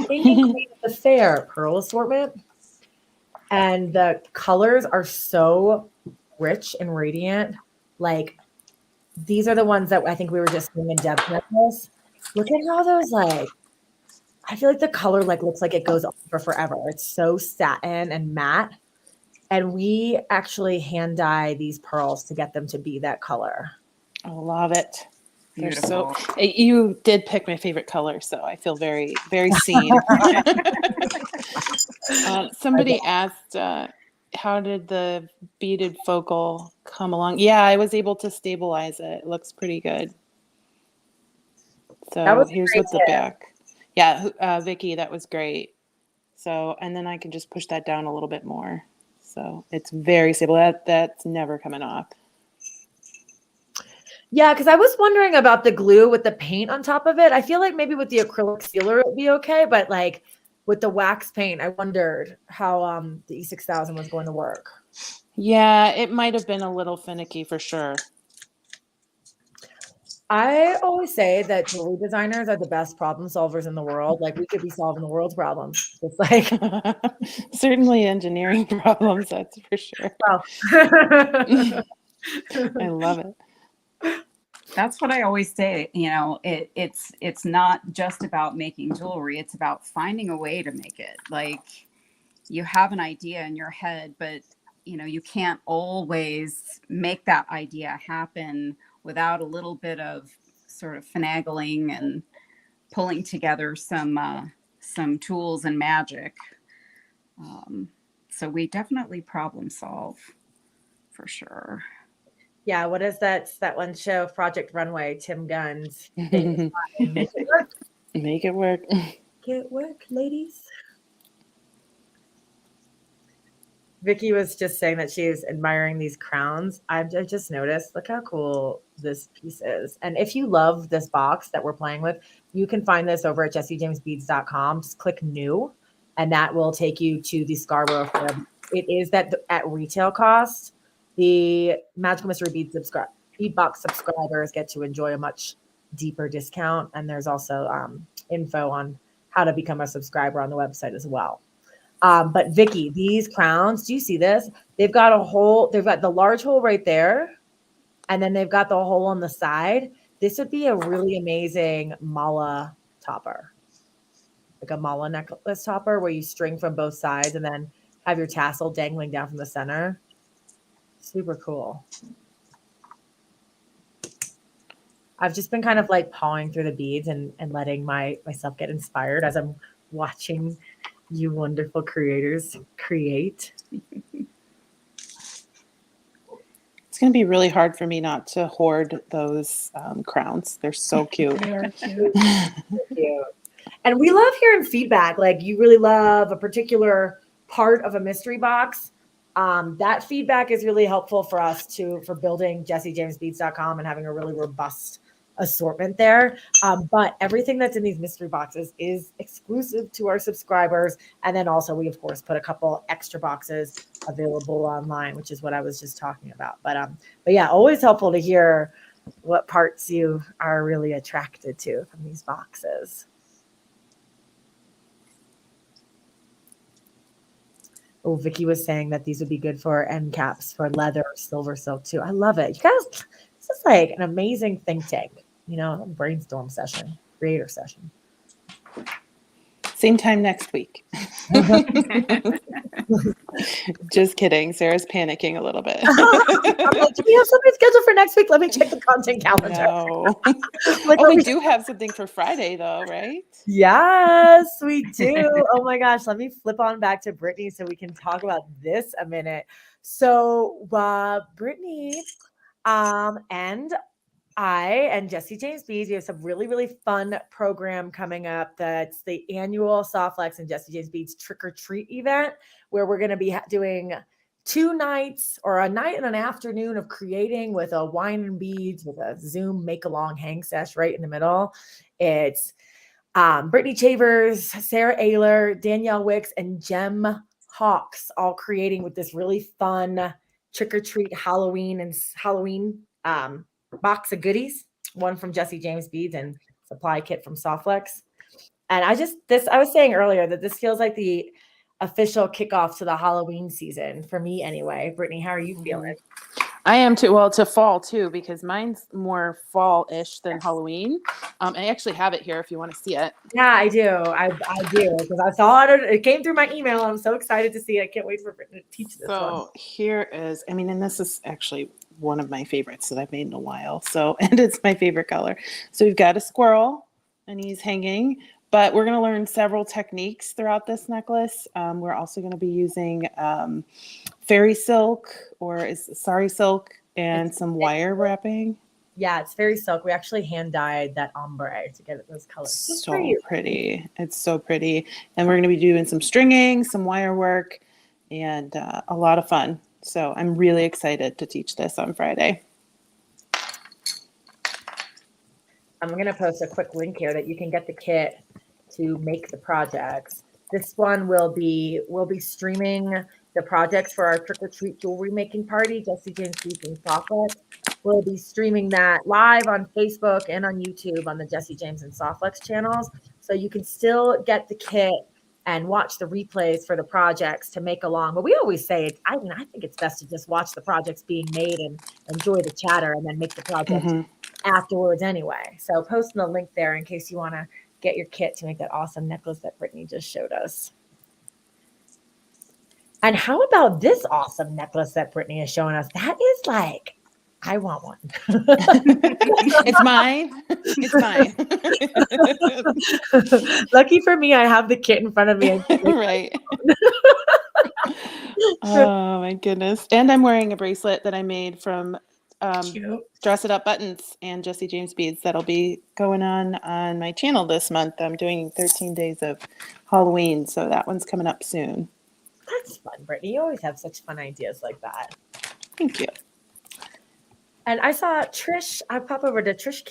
King and Queen of the Fair pearl assortment. And the colors are so rich and radiant. Like these are the ones that I think we were just seeing in Deb's necklace. Look at how those I feel like the color looks like it goes on for forever. It's so satin and matte. And we actually hand dye these pearls to get them to be that color. I love it. Beautiful. You did pick my favorite color, so I feel very, very seen. Somebody asked, how did the beaded focal come along? Yeah, I was able to stabilize it. It looks pretty good. So here's what the back. Yeah, Vicky, that was great. So, and then I can just push that down a little bit more. So it's very stable. That's never coming off. Yeah, because I was wondering about the glue with the paint on top of it. I feel like maybe with the acrylic sealer it would be okay, but like with the wax paint, I wondered how the E6000 was going to work. Yeah, it might have been a little finicky for sure. I always say that jewelry designers are the best problem solvers in the world. Like we could be solving the world's problems. It's like certainly engineering problems, that's for sure. Well. I love it. That's what I always say. It's not just about making jewelry. It's about finding a way to make it. Like you have an idea in your head, but you can't always make that idea happen without a little bit of sort of finagling and pulling together some tools and magic. So we definitely problem solve for sure. Yeah, what is that one show, Project Runway, Tim Gunn's? Make it work. Make it work. Make it work, ladies. Vicky was just saying that she was admiring these crowns. I've just noticed, look how cool this piece is. And if you love this box that we're playing with, you can find this over at jessiejamesbeads.com. Just click new, and that will take you to the Scarborough Fair. It is that at retail cost. The Magical Mystery Bead Box subscribers get to enjoy a much deeper discount. And there's also info on how to become a subscriber on the website as well. But Vicky, these crowns, do you see this? They've got the large hole right there. And then they've got the hole on the side. This would be a really amazing mala topper. Like a mala necklace topper where you string from both sides and then have your tassel dangling down from the center. Super cool. I've just been kind of like pawing through the beads and letting myself get inspired as I'm watching you wonderful creators create. It's It's going to be really hard for me not to hoard those crowns. They're so cute. They are cute. Cute. And we love hearing feedback. Like you really love a particular part of a mystery box. That feedback is really helpful for us for building jessiejamesbeads.com and having a really robust assortment there. But everything that's in these mystery boxes is exclusive to our subscribers. And then also we of course put a couple extra boxes available online, which is what I was just talking about. But yeah, always helpful to hear what parts you are really attracted to from these boxes. Oh, Vicky was saying that these would be good for end caps for leather, silver silk too. I love it. You guys, this is like an amazing think tank, brainstorm session, creator session. Same time next week. Just kidding. Sarah's panicking a little bit. I'm like, do we have something scheduled for next week? Let me check the content calendar. No. Like, Oh, we do have something for Friday though, right? Yes, we do. Oh my gosh. Let me flip on back to Brittany so we can talk about this a minute. So Brittany and I and Jessie James Beads, we have some really, really fun program coming up. That's the annual Softlex and Jessie James Beads Trick or Treat event, where we're going to be doing 2 nights or a night and an afternoon of creating with a wine and beads with a Zoom make-along hang sesh right in the middle. It's Brittany Chavers, Sarah Ayler, Danielle Wicks, and Jem Hawks all creating with this really fun trick or treat Halloween box of goodies, one from Jessie James Beads and supply kit from Softlex. And I was saying earlier that this feels like the official kickoff to the Halloween season for me anyway. Brittany, how are you feeling? I am too. Well, to fall too, because mine's more fall-ish than Halloween. I actually have it here if you want to see it. Yeah, I do. I do because I saw it. It came through my email. I'm so excited to see it. I can't wait for Brittany to teach this one. So here is, and this is actually one of my favorites that I've made in a while. So, and it's my favorite color. So we've got a squirrel and he's hanging, but we're going to learn several techniques throughout this necklace. We're also going to be using fairy silk or sari silk and some wire wrapping. Yeah, it's fairy silk. We actually hand dyed that ombre to get those colors. So pretty. It's so pretty. And we're going to be doing some stringing, some wire work, and a lot of fun. So I'm really excited to teach this on Friday. I'm going to post a quick link here that you can get the kit to make the projects. This one we'll be streaming the projects for our trick or treat jewelry making party, Jessie James Beads and Softlex. We'll be streaming that live on Facebook and on YouTube on the Jessie James and Softlex channels. So you can still get the kit and watch the replays for the projects to make along. But we always say, I think it's best to just watch the projects being made and enjoy the chatter and then make the project afterwards anyway. So posting the link there in case you want to get your kit to make that awesome necklace that Brittany just showed us. And how about this awesome necklace that Brittany is showing us? That is like, I want one. It's mine. It's mine. Lucky for me, I have the kit in front of me. Right. Oh my goodness. And I'm wearing a bracelet that I made from Dress It Up Buttons and Jessie James Beads that'll be going on my channel this month. I'm doing 13 days of Halloween, so that one's coming up soon. That's fun, Brittany. You always have such fun ideas like that. Thank you. And I saw Trish. I pop over to Trish's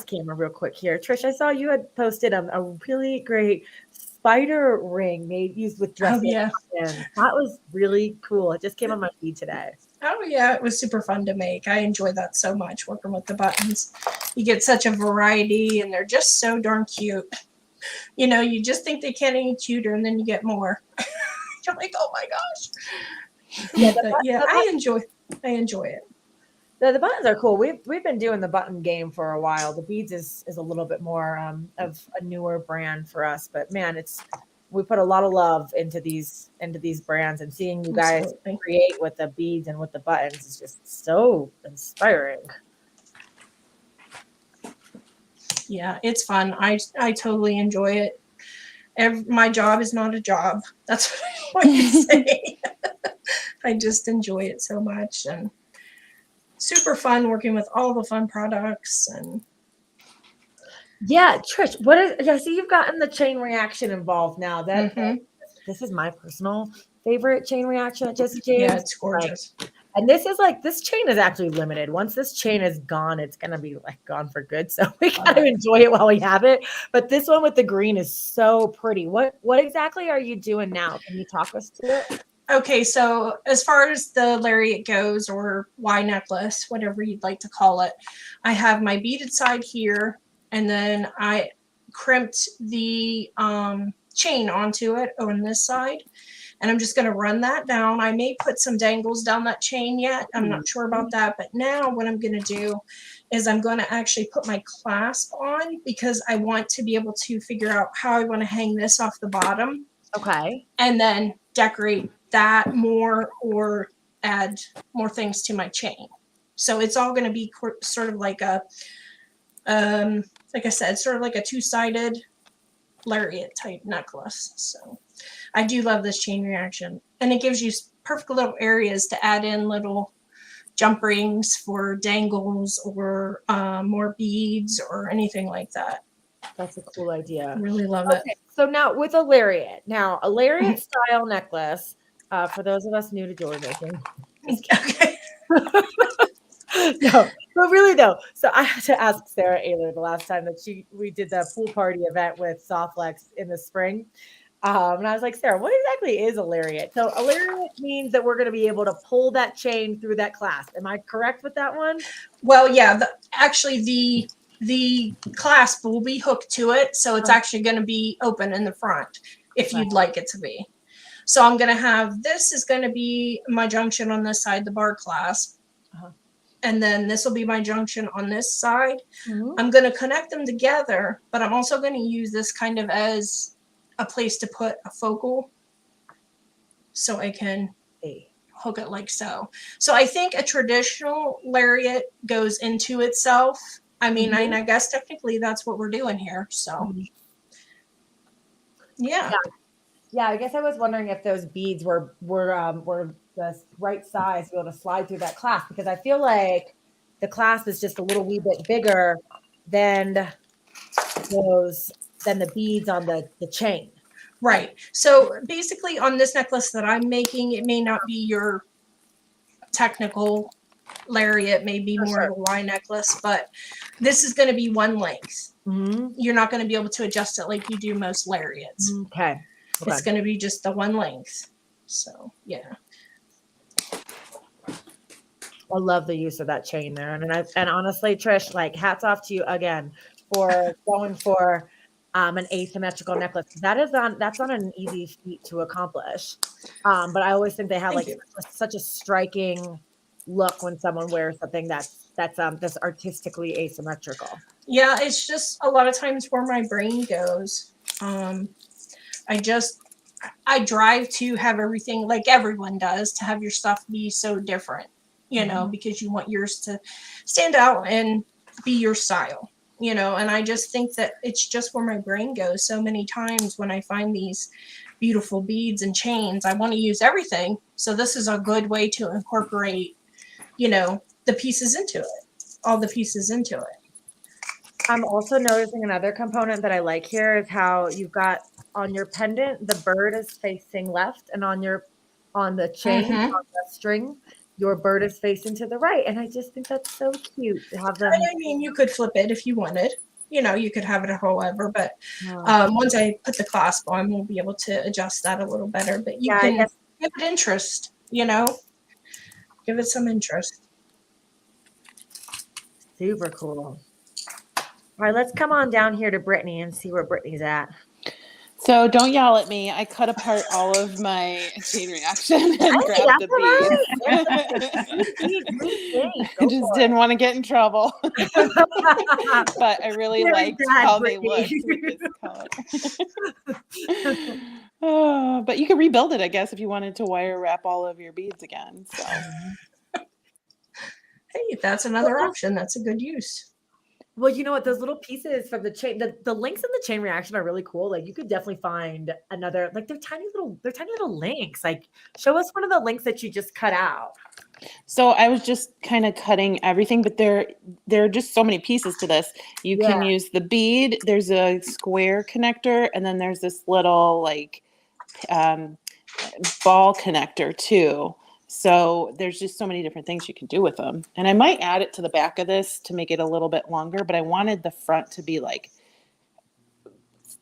camera real quick here. Trish, I saw you had posted a really great spider ring used with dress. Oh, yeah. That was really cool. It just came on my feed today. Oh, yeah. It was super fun to make. I enjoy that so much, working with the buttons. You get such a variety, and they're just so darn cute. You just think they can't any cuter, and then you get more. You're like, oh, my gosh. Yeah, I enjoy it. The buttons are cool. We've been doing the button game for a while. The beads is a little bit more of a newer brand for us, but man, we put a lot of love into these brands, and seeing you guys create with the beads and with the buttons is just so inspiring. Yeah, it's fun. I totally enjoy it. My job is not a job. That's what I always say. I just enjoy it so much, and super fun working with all the fun products. And Yeah, Trish, what is? Yeah, see, you've gotten the chain reaction involved now. Mhm. This is my personal favorite chain reaction at Jesse James. yeah, it's gorgeous. And this is like, this chain is actually limited. Once this chain is gone, it's gonna be like gone for good. So we gotta enjoy it while we have it. But this one with the green is so pretty. What exactly are you doing now? Can you talk us through it? Okay, so as far as the lariat goes, or Y necklace, whatever you'd like to call it, I have my beaded side here, and then I crimped the chain onto it on this side, and I'm just going to run that down. I may put some dangles down that chain yet. I'm not sure about that, but now what I'm going to do is I'm going to actually put my clasp on, because I want to be able to figure out how I want to hang this off the bottom. Okay. And then decorate that more or add more things to my chain. So it's all going to be sort of like a, like I said, sort of like a two-sided lariat type necklace. So I do love this chain reaction, and it gives you perfect little areas to add in little jump rings for dangles or more beads or anything like that. That's a cool idea. Really love it. So now with a lariat, style necklace, for those of us new to jewelry making. Okay. No, but really though. So I had to ask Sarah Ayler the last time that we did the pool party event with Softlex in the spring. And I was like, Sarah, what exactly is a lariat? So a lariat means that we're going to be able to pull that chain through that clasp. Am I correct with that one? Well, yeah, actually the clasp will be hooked to it, so it's actually going to be open in the front if you'd like it to be. So I'm going to have, this is going to be my junction on this side, the bar clasp. And then this will be my junction on this side. I'm going to connect them together, but I'm also going to use this kind of as a place to put a focal, so I can hook it like so. So I think a traditional lariat goes into itself. I mean, I guess technically that's what we're doing here. So, yeah. Yeah, I guess I was wondering if those beads were the right size to be able to slide through that clasp, because I feel like the clasp is just a little wee bit bigger than the beads on the chain. Right. So basically on this necklace that I'm making, it may not be your technical lariat, may be more of a Y necklace, but this is going to be one length. You're not going to be able to adjust it like you do most lariats. Okay. It's going to be just the one length. So, yeah. I love the use of that chain there. And honestly, Trish, like, hats off to you again for going for an asymmetrical necklace. That's not an easy feat to accomplish. But I always think they have such a striking look when someone wears something that's artistically asymmetrical. Yeah, it's just a lot of times where my brain goes. I drive to have everything, like everyone does, to have your stuff be so different, because you want yours to stand out and be your style, and I just think that it's just where my brain goes. So many times when I find these beautiful beads and chains, I want to use everything. So this is a good way to incorporate, the pieces into it, all the pieces into it. I'm also noticing another component that I like here is how you've got on your pendant, the bird is facing left, and on the chain, on the string, your bird is facing to the right. And I just think that's so cute to have them. I mean, you could flip it if you wanted. You could have it however, but once I put the clasp on, we'll be able to adjust that a little better. But you can give it interest, give it some interest. Super cool. All right, let's come on down here to Brittany and see where Brittany's at. So don't yell at me. I cut apart all of my chain reaction and grabbed the beads. I just didn't want to get in trouble. But I really liked how they looked with this color. But you could rebuild it, I guess, if you wanted to wire wrap all of your beads again. So. Hey, that's another option. That's a good use. Well, you know what? Those little pieces from the chain, the links in the chain reaction are really cool. Like, you could definitely find another, like, they're tiny little links. Like, show us one of the links that you just cut out. So I was just kind of cutting everything, but there are just so many pieces to this. You can use the bead. There's a square connector, and then there's this little like um, ball connector too. So there's just so many different things you can do with them. And I might add it to the back of this to make it a little bit longer, but I wanted the front to be like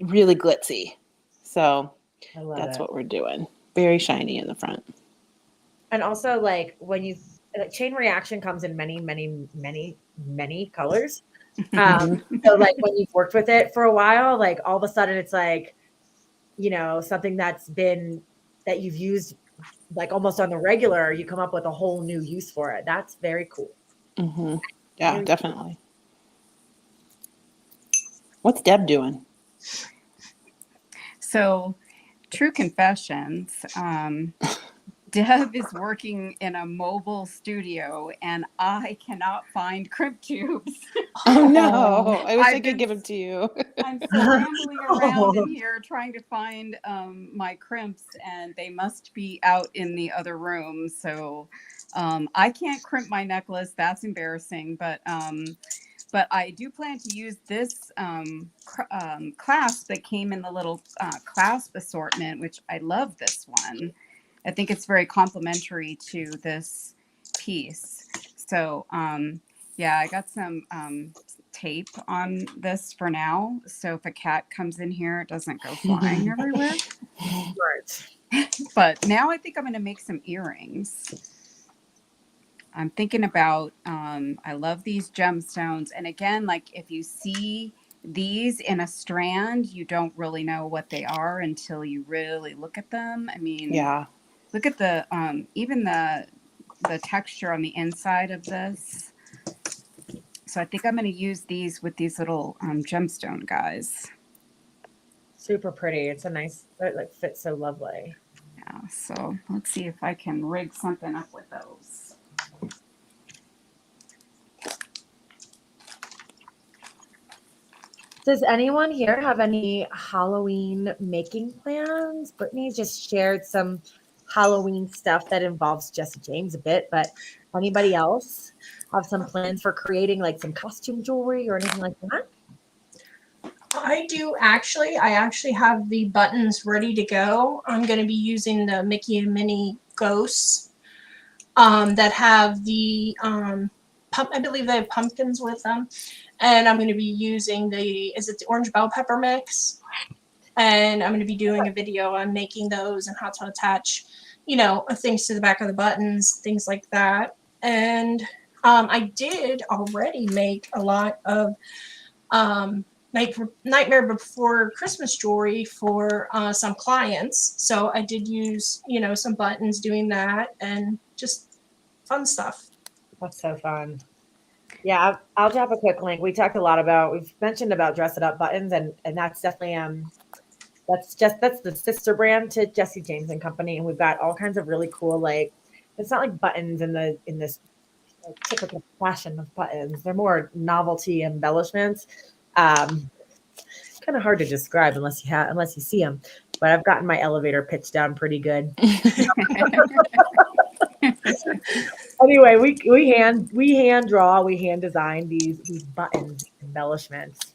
really glitzy. So that's what we're doing. Very shiny in the front. And also, like, when you chain reaction comes in many, many, many, many colors. So like when you've worked with it for a while, like all of a sudden it's like, you know, something that you've used like almost on the regular, you come up with a whole new use for it. That's very cool. Mm-hmm. Yeah, definitely. What's Deb doing? So, true confessions. Deb is working in a mobile studio and I cannot find crimp tubes. Oh no, I wish I could give them to you. I'm scrambling around in here trying to find my crimps, and they must be out in the other room. So I can't crimp my necklace. That's embarrassing, but I do plan to use this clasp that came in the little clasp assortment, which I love this one. I think it's very complimentary to this piece. So yeah, I got some tape on this for now. So if a cat comes in here, it doesn't go flying everywhere. Right. But now I think I'm going to make some earrings. I'm thinking about, I love these gemstones. And again, like if you see these in a strand, you don't really know what they are until you really look at them. I mean, yeah. Look at the, even the texture on the inside of this. So I think I'm going to use these with these little gemstone guys. Super pretty. It's a nice, it like fits so lovely. Yeah, so let's see if I can rig something up with those. Does anyone here have any Halloween making plans? Brittany just shared some Halloween stuff that involves Jesse James a bit, but anybody else have some plans for creating like some costume jewelry or anything like that? I do actually. I actually have the buttons ready to go. I'm going to be using the Mickey and Minnie ghosts that have the I believe they have pumpkins with them, and I'm going to be using the orange bell pepper mix, and I'm going to be doing a video on making those and how to attach, you know, things to the back of the buttons, things like that. And I did already make a lot of Nightmare Before Christmas jewelry for some clients. So I did use, you know, some buttons doing that and just fun stuff. That's so fun. Yeah, I'll drop a quick link. We've mentioned about Dress It Up buttons, and that's definitely that's the sister brand to Jesse James and Company, and we've got all kinds of really cool, like, it's not like buttons in this like, typical fashion of buttons. They're more novelty embellishments. Kind of hard to describe unless you see them. But I've gotten my elevator pitch down pretty good. Anyway, we hand design these buttons embellishments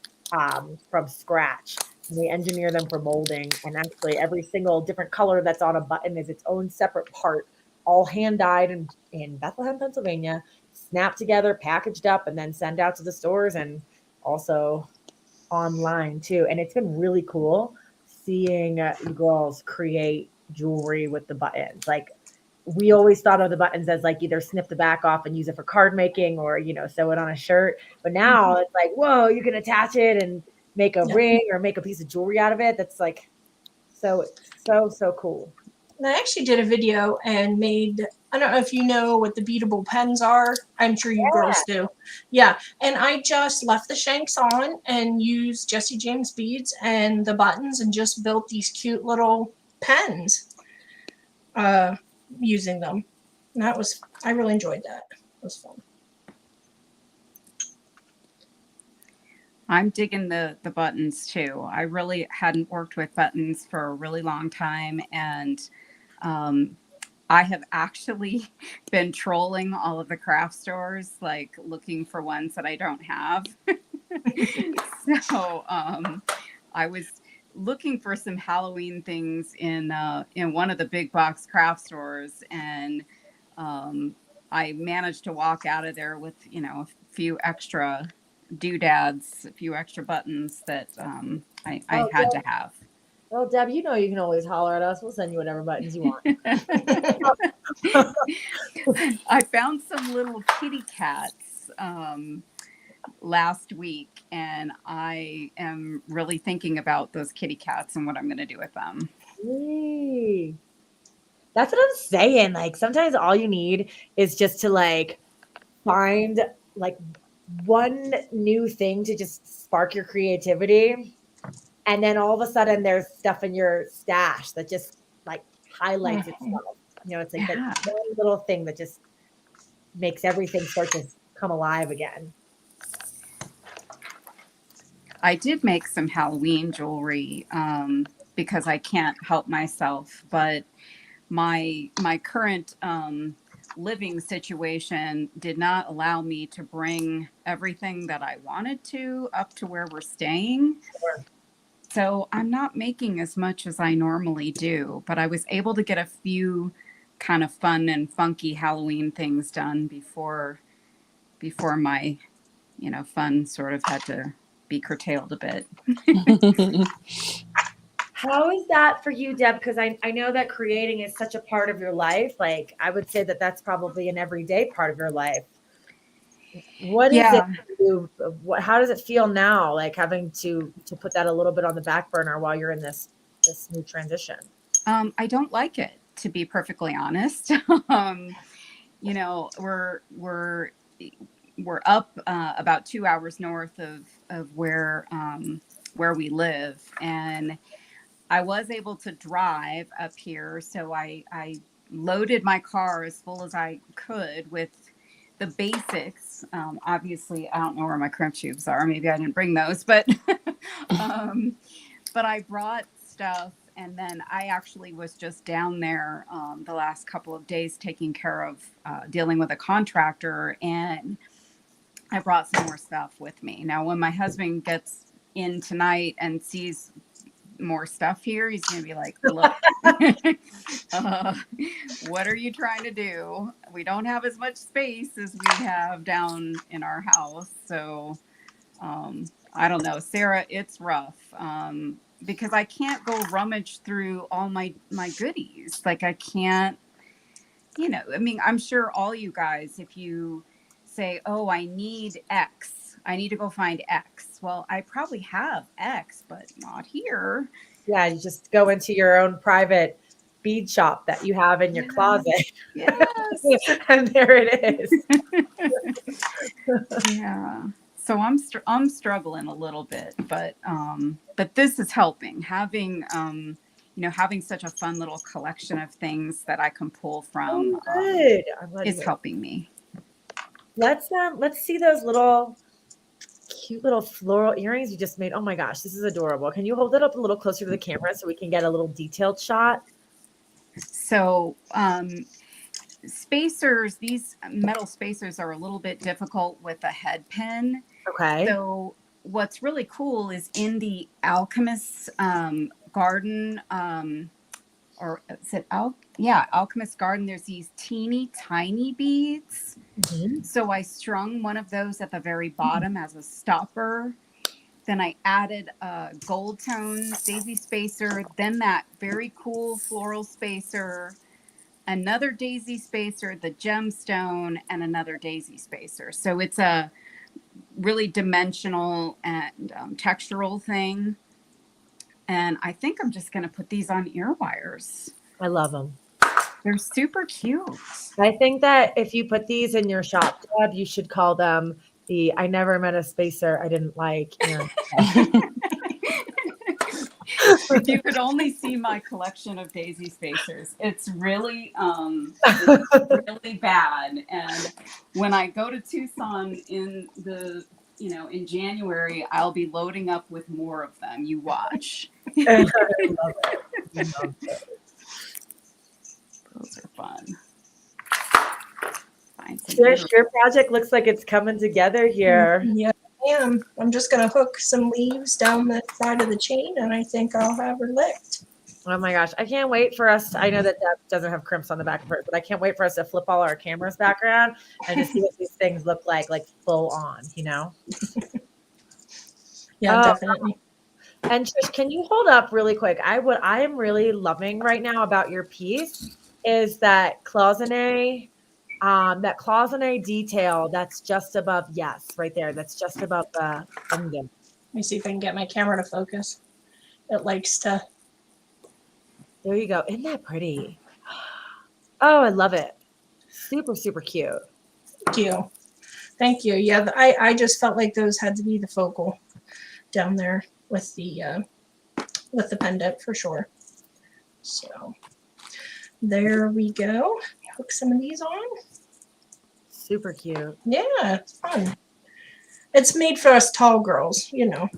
from scratch. And we engineer them for molding, and actually every single different color that's on a button is its own separate part, all hand dyed in Bethlehem, Pennsylvania, snapped together, packaged up, and then sent out to the stores and also online too. And it's been really cool seeing you girls create jewelry with the buttons. Like, we always thought of the buttons as like either snip the back off and use it for card making or, you know, sew it on a shirt. But now it's like, whoa, you can attach it and make a ring or make a piece of jewelry out of it. That's like so cool. And I actually did a video and made, I don't know if you know what the beadable pens are. I'm sure you girls do. Yeah. And I just left the shanks on and used Jesse James beads and the buttons and just built these cute little pens using them. And I really enjoyed that. It was fun. I'm digging the buttons too. I really hadn't worked with buttons for a really long time, and I have actually been trolling all of the craft stores, like looking for ones that I don't have. So I was looking for some Halloween things in one of the big box craft stores, and I managed to walk out of there with, you know, a few extra doodads, a few extra buttons that I Oh, had Deb. to have. Well, Deb, you know you can always holler at us. We'll send you whatever buttons you want. I found some little kitty cats last week, and I am really thinking about those kitty cats and what I'm going to do with them. Yay. That's what I'm saying. Like sometimes all you need is just to like find like one new thing to just spark your creativity. And then all of a sudden there's stuff in your stash that just like highlights itself. You know, it's like Yeah. that one little thing that just makes everything start to come alive again. I did make some Halloween jewelry because I can't help myself, but my current living situation did not allow me to bring everything that I wanted to up to where we're staying. Sure. So I'm not making as much as I normally do, but I was able to get a few kind of fun and funky Halloween things done before my, you know, fun sort of had to be curtailed a bit. How is that for you, Deb? Because I know that creating is such a part of your life. Like I would say that that's probably an everyday part of your life. What is it? How does it feel now? Like having to put that a little bit on the back burner while you're in this new transition. I don't like it, to be perfectly honest. You know, we're up about 2 hours north of where we live, and I was able to drive up here, so I loaded my car as full as I could with the basics. Obviously, I don't know where my crimp tubes are. Maybe I didn't bring those, but but I brought stuff, and then I actually was just down there the last couple of days taking care of dealing with a contractor, and I brought some more stuff with me. Now, when my husband gets in tonight and sees more stuff here, he's gonna be like, look, what are you trying to do? We don't have as much space as we have down in our house, so I don't know, Sarah, it's rough because I can't go rummage through all my goodies. Like I can't, you know, I mean, I'm sure all you guys, if you say, oh, I need X, I need to go find X. Well, I probably have X, but not here. Yeah, you just go into your own private bead shop that you have in your closet. Yes. And there it is. Yeah. So I'm struggling a little bit, but this is helping. Having having such a fun little collection of things that I can pull from Good. I'm glad is helping me. Let's see those cute little floral earrings you just made. Oh my gosh, this is adorable. Can you hold it up a little closer to the camera so we can get a little detailed shot? So spacers, these metal spacers are a little bit difficult with a head pin. Okay. So what's really cool is in the Alchemist Garden, or is it Alchemist Garden, there's these teeny tiny beads. Mm-hmm. So I strung one of those at the very bottom as a stopper. Then I added a gold tone daisy spacer, then that very cool floral spacer, another daisy spacer, the gemstone, and another daisy spacer. So it's a really dimensional and textural thing. And I think I'm just going to put these on ear wires. I love them. They're super cute. I think that if you put these in your shop, Deb, you should call them the I never met a spacer I didn't like. If you could only see my collection of daisy spacers, it's really really bad. And when I go to Tucson in January, I'll be loading up with more of them. You watch. I love it. Those are fun. Find some Trish, your project looks like it's coming together here. Yeah, I am. I'm just going to hook some leaves down the side of the chain, and I think I'll have her licked. Oh my gosh. I can't wait for us. I know that Deb doesn't have crimps on the back of hers, but I can't wait for us to flip all our cameras back around and to see what these things look like full on, you know? Yeah, definitely. And Trish, can you hold up really quick? What I am really loving right now about your piece is that cloisonne detail that's just above, yes, right there. That's just above the ending. Let me see if I can get my camera to focus. It likes to. There you go. Isn't that pretty? Oh, I love it. Super, super cute. Thank you. Thank you. Yeah, I just felt like those had to be the focal down there with the pendant for sure. So there we go. Hook some of these on. Super cute. Yeah, it's fun. It's made for us tall girls, you know.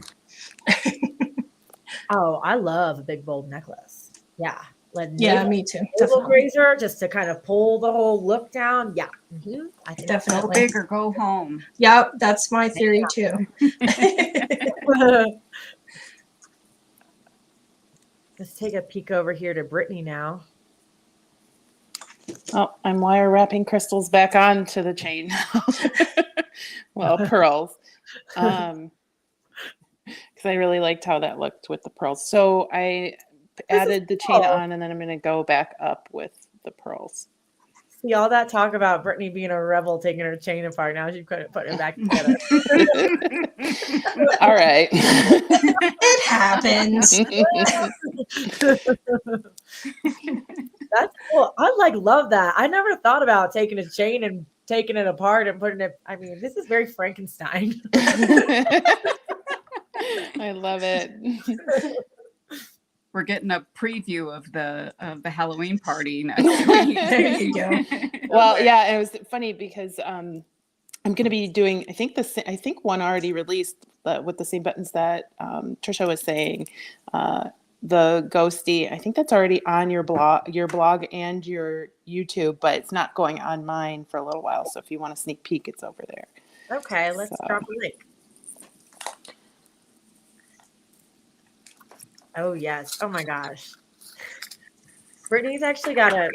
Oh, I love a big bold necklace. Yeah. Yeah, me too. Little Definitely. grazer just to kind of pull the whole look down. Yeah. Mm-hmm. I think Go Definitely. big or go home. Yep, that's my theory too. Let's take a peek over here to Brittany now. Oh, I'm wire wrapping crystals back onto the chain. Well, pearls. Because I really liked how that looked with the pearls. So I added the chain on, and then I'm going to go back up with the pearls. See all that talk about Brittany being a rebel, taking her chain apart. Now she couldn't put it back together. All right. It happens. That's cool. I love that. I never thought about taking a chain and taking it apart and putting it. I mean, this is very Frankenstein. I love it. We're getting a preview of the Halloween party next week. There you go. Well, yeah, it was funny because I'm going to be doing. I think one already released with the same buttons that Trisha was saying. The ghosty. I think that's already on your blog and your YouTube, but it's not going on mine for a little while. So if you want a sneak peek, it's over there. Okay, let's drop a link. Oh yes. Oh my gosh. Brittany's actually got a.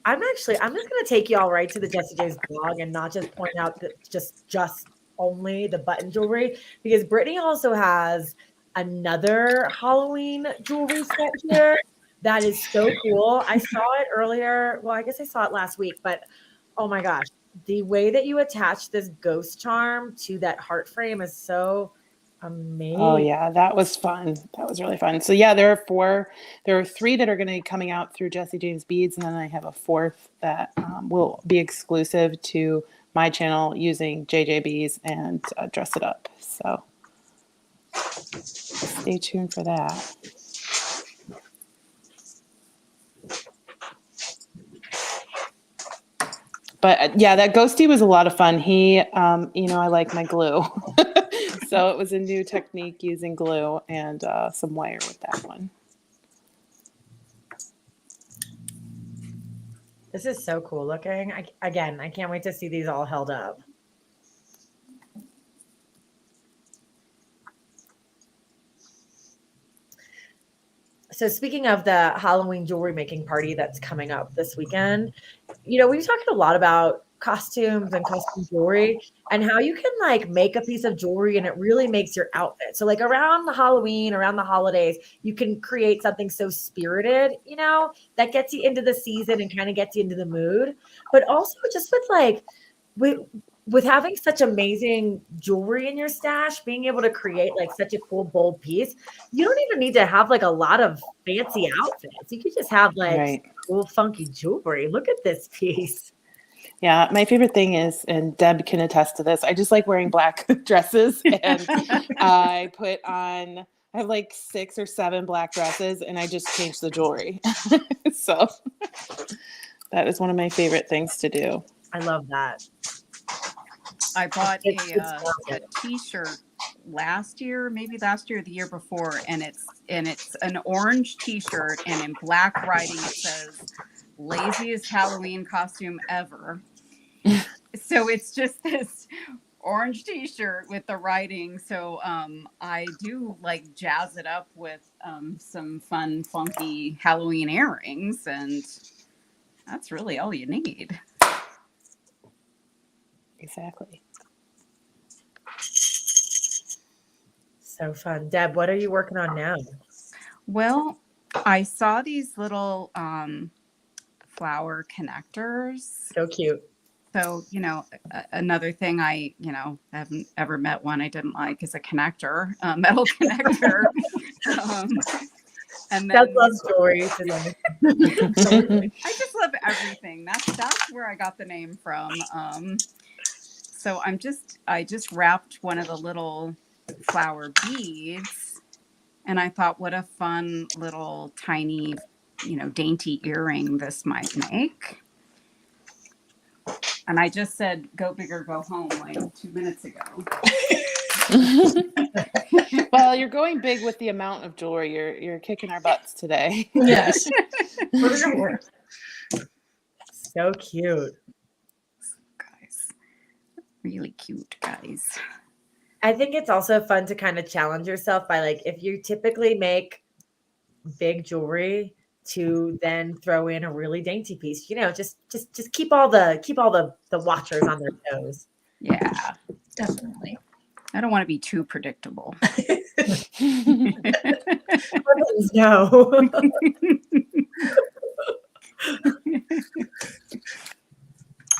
I'm just gonna take y'all right to the Jessie J's blog and not just point out that just only the button jewelry, because Brittany also has another Halloween jewelry set here that is so cool. I saw it earlier. Well, I guess I saw it last week, but oh my gosh, the way that you attach this ghost charm to that heart frame is so amazing. Oh yeah, that was fun. That was really fun. So yeah, there are 3 that are going to be coming out through Jessie James Beads, and then I have a 4th that will be exclusive to my channel using JJBs and Dress It Up. So stay tuned for that. But yeah, that ghosty was a lot of fun. He, I like my glue. So it was a new technique using glue and some wire with that one. This is so cool looking. I can't wait to see these all held up. So speaking of the Halloween jewelry making party that's coming up this weekend, we've talked a lot about costumes and custom jewelry and how you can make a piece of jewelry and it really makes your outfit. So around the Halloween, around the holidays, you can create something so spirited, that gets you into the season and kind of gets you into the mood. But also just with having such amazing jewelry in your stash, being able to create such a cool, bold piece, you don't even need to have a lot of fancy outfits. You could just have cool, funky jewelry. Look at this piece. Yeah, my favorite thing is, and Deb can attest to this, I just like wearing black dresses, and I have 6 or 7 black dresses, and I just change the jewelry. So that is one of my favorite things to do. I love that. I bought a T-shirt last year, maybe last year or the year before, and it's an orange T-shirt, and in black writing it says laziest Halloween costume ever. So it's just this orange t-shirt with the writing. So I do like jazz it up with some fun, funky Halloween earrings, and that's really all you need. Exactly. So fun. Deb, what are you working on now? Well, I saw these little flower connectors. So cute. So, another thing I, haven't ever met one I didn't like is a connector, metal connector. And Deb then loves jewelry today. I just love everything. That's where I got the name from. So I just wrapped one of the little flower beads, and I thought, what a fun little tiny, dainty earring this might make. And I just said, go big or go home like 2 minutes ago. Well, you're going big with the amount of jewelry. You're kicking our butts today. Yes. For sure. So cute. Guys, really cute, guys. I think it's also fun to kind of challenge yourself by like, if you typically make big jewelry, to then throw in a really dainty piece, just keep all the watchers on their toes. Yeah, Definitely. I don't want to be too predictable. No.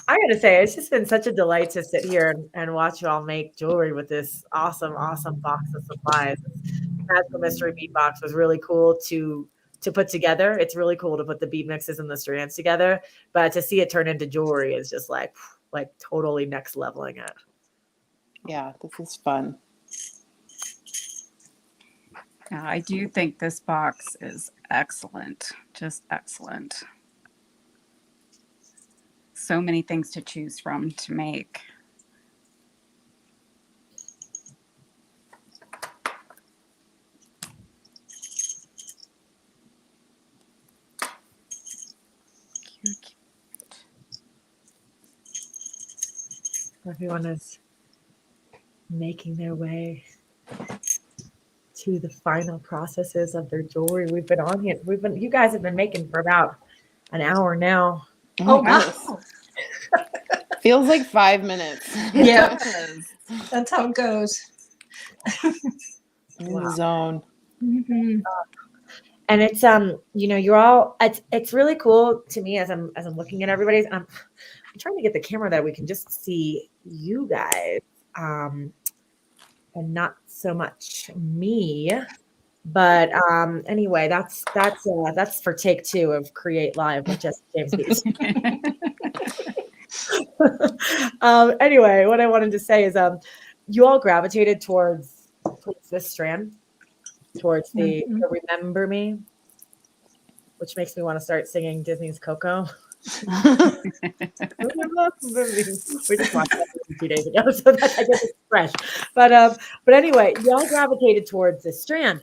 I gotta say, it's just been such a delight to sit here and watch you all make jewelry with this awesome box of supplies. Magical Mystery Bead Box was really cool to put together. It's really cool to put the bead mixes and the strands together, but to see it turn into jewelry is just like totally next leveling it. Yeah, this is fun. Yeah, I do think this box is excellent. Just excellent. So many things to choose from to make. Cute. Everyone is making their way to the final processes of their jewelry. We've been on here. You guys have been making for about an hour now. Oh, my wow. Feels like 5 minutes. Yeah. That's how it goes. In the zone. Mm-hmm. And it's you're all it's really cool to me as I'm looking at everybody's. I'm trying to get the camera that we can just see you guys, and not so much me. But anyway, that's for take 2 of Create Live with Jesse James Beads. Anyway, what I wanted to say is you all gravitated towards this strand, towards the Remember Me, which makes me want to start singing Disney's Coco. We just watched that 2 days ago, so that I guess it's fresh. But anyway, y'all gravitated towards this strand.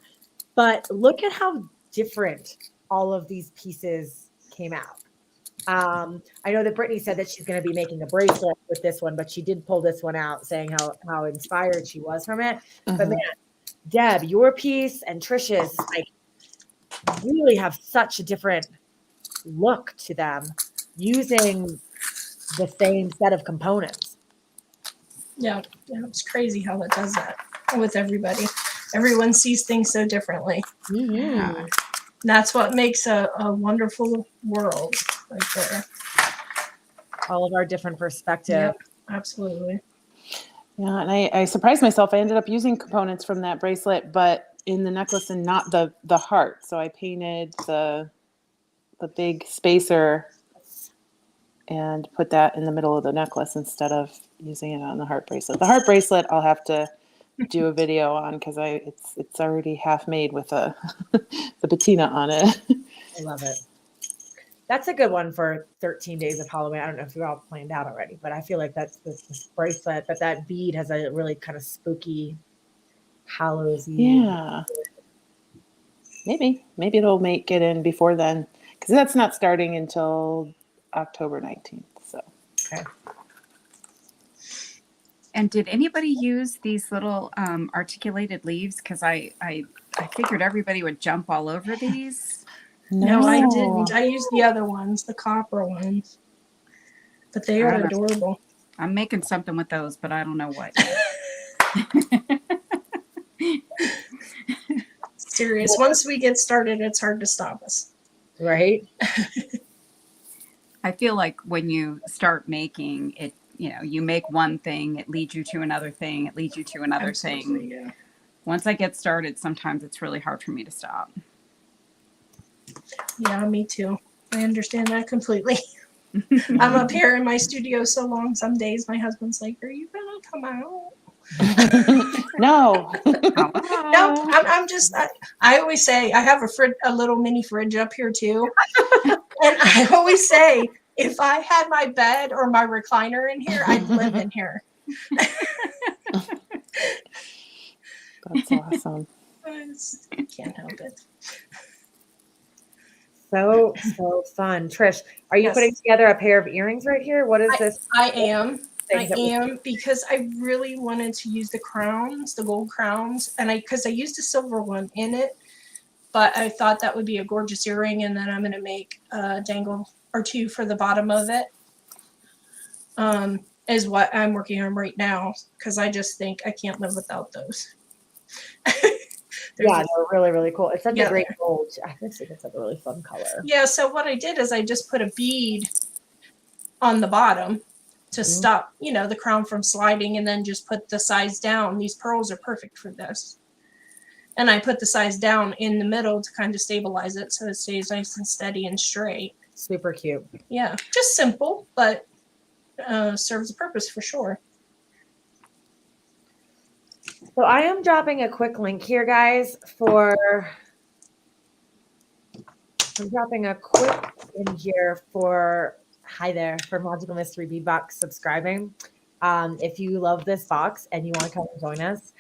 But look at how different all of these pieces came out. I know that Brittany said that she's going to be making a bracelet with this one, but she did pull this one out, saying how inspired she was from it. But man, Deb, your piece and Trish's really have such a different look to them using the same set of components. Yeah, it's crazy how it does that with everybody. Everyone sees things so differently. Mm-hmm. Yeah. That's what makes a wonderful world right there. All of our different perspectives. Yep, absolutely. Yeah, and I surprised myself. I ended up using components from that bracelet, but in the necklace and not the heart. So I painted the big spacer and put that in the middle of the necklace instead of using it on the heart bracelet. The heart bracelet I'll have to do a video on because it's already half made with the patina on it. I love it. That's a good one for 13 days of Halloween. I don't know if you're all planned out already, but I feel like that's this bracelet, but that bead has a really kind of spooky, Hallows-y. Yeah. Maybe it'll make it in before then. because that's not starting until October 19th. So Okay. And did anybody use these little articulated leaves? Because I figured everybody would jump all over these. No, I didn't. I used the other ones, the copper ones. But they are adorable. I'm making something with those, but I don't know what yet. Serious. Once we get started, it's hard to stop us. Right? I feel like when you start making it, you make one thing, it leads you to another thing, it leads you to another thing. Yeah. Once I get started, sometimes it's really hard for me to stop. Yeah, me too. I understand that completely. I'm up here in my studio so long, some days my husband's like, are you going to come out? no. No, I'm just, I always say, I have a little mini fridge up here too. And I always say, if I had my bed or my recliner in here, I'd live in here. That's awesome. I can't help it. So fun. Trish, are you putting together a pair of earrings right here? What is this? I am because I really wanted to use the crowns, the gold crowns, and because I used a silver one in it, but I thought that would be a gorgeous earring, and then I'm going to make a dangle or two for the bottom of it. Is what I'm working on right now because I just think I can't live without those. Yeah, they're really, really cool. It's such a great gold. I think it's like a really fun color. Yeah, so what I did is I just put a bead on the bottom to stop, the crown from sliding, and then just put the size down. These pearls are perfect for this. And I put the size down in the middle to kind of stabilize it so it stays nice and steady and straight. Super cute. Yeah, just simple, but serves a purpose for sure. So I am dropping a quick link here, guys, I'm dropping a quick in here for Magical Mystery Bead Box subscribing. If you love this box and you want to come and join us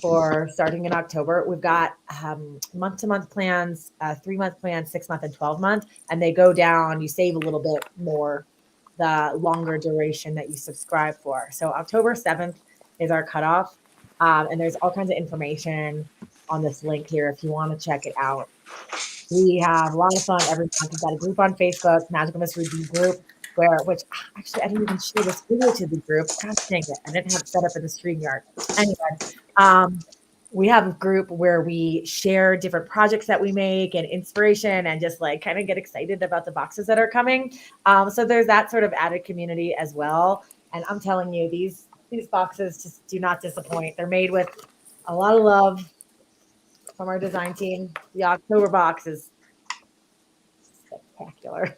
for starting in October, we've got month-to-month plans, 3-month plans, 6-month, and 12-month, and they go down. You save a little bit more the longer duration that you subscribe for. So October 7th is our cutoff, and there's all kinds of information on this link here if you want to check it out. We have a lot of fun every month. We've got a group on Facebook, Magical Mystery Bead Group, which actually I didn't even share this video to the group. God dang it, I didn't have it set up in the StreamYard. Anyway, we have a group where we share different projects that we make and inspiration and just like kind of get excited about the boxes that are coming. So there's that sort of added community as well. And I'm telling you, these boxes just do not disappoint. They're made with a lot of love from our design team. The October box is spectacular.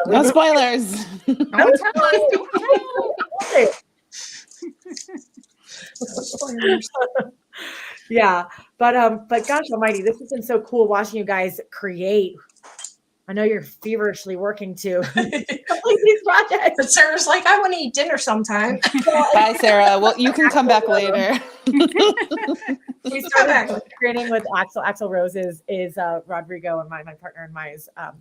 No spoilers. Don't tell us. Yeah, but gosh almighty, this has been so cool watching you guys create. I know you're feverishly working to complete these projects. But Sarah's like, I want to eat dinner sometime. Bye, Sarah. Well, you can come back later. We started creating with Axel. Axel Rose is Rodrigo and my partner and my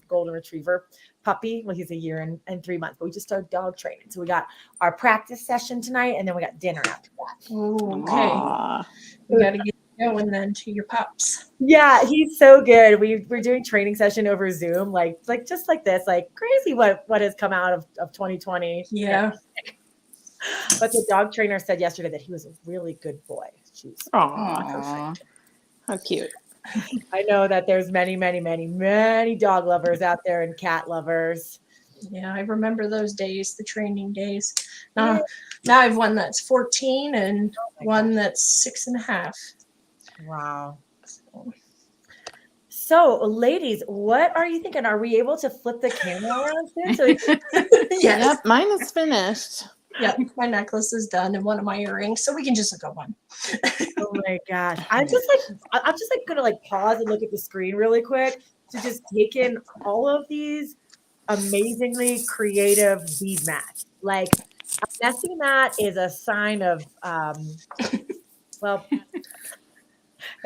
golden retriever puppy. Well, he's a year and 3 months, but we just started dog training. So we got our practice session tonight, and then we got dinner after that. Okay. Aww. We got to get going then to your pups. Yeah, he's so good. We're doing training session over Zoom, like just like this, like crazy what has come out of 2020. Yeah. But the dog trainer said yesterday that he was a really good boy. Aww. How cute. I know that there's many, many, many, many dog lovers out there and cat lovers. Yeah, I remember those days, the training days. Now I have one that's 14 and one that's 6.5. Wow. So, ladies, what are you thinking? Are we able to flip the camera around soon? Yes. Yep, mine is finished. Yep, my necklace is done and one of my earrings, so we can just look at one. Oh my gosh. I'm just gonna like pause and look at the screen really quick to just take in all of these amazingly creative bead mats. Like a messy mat is a sign of well,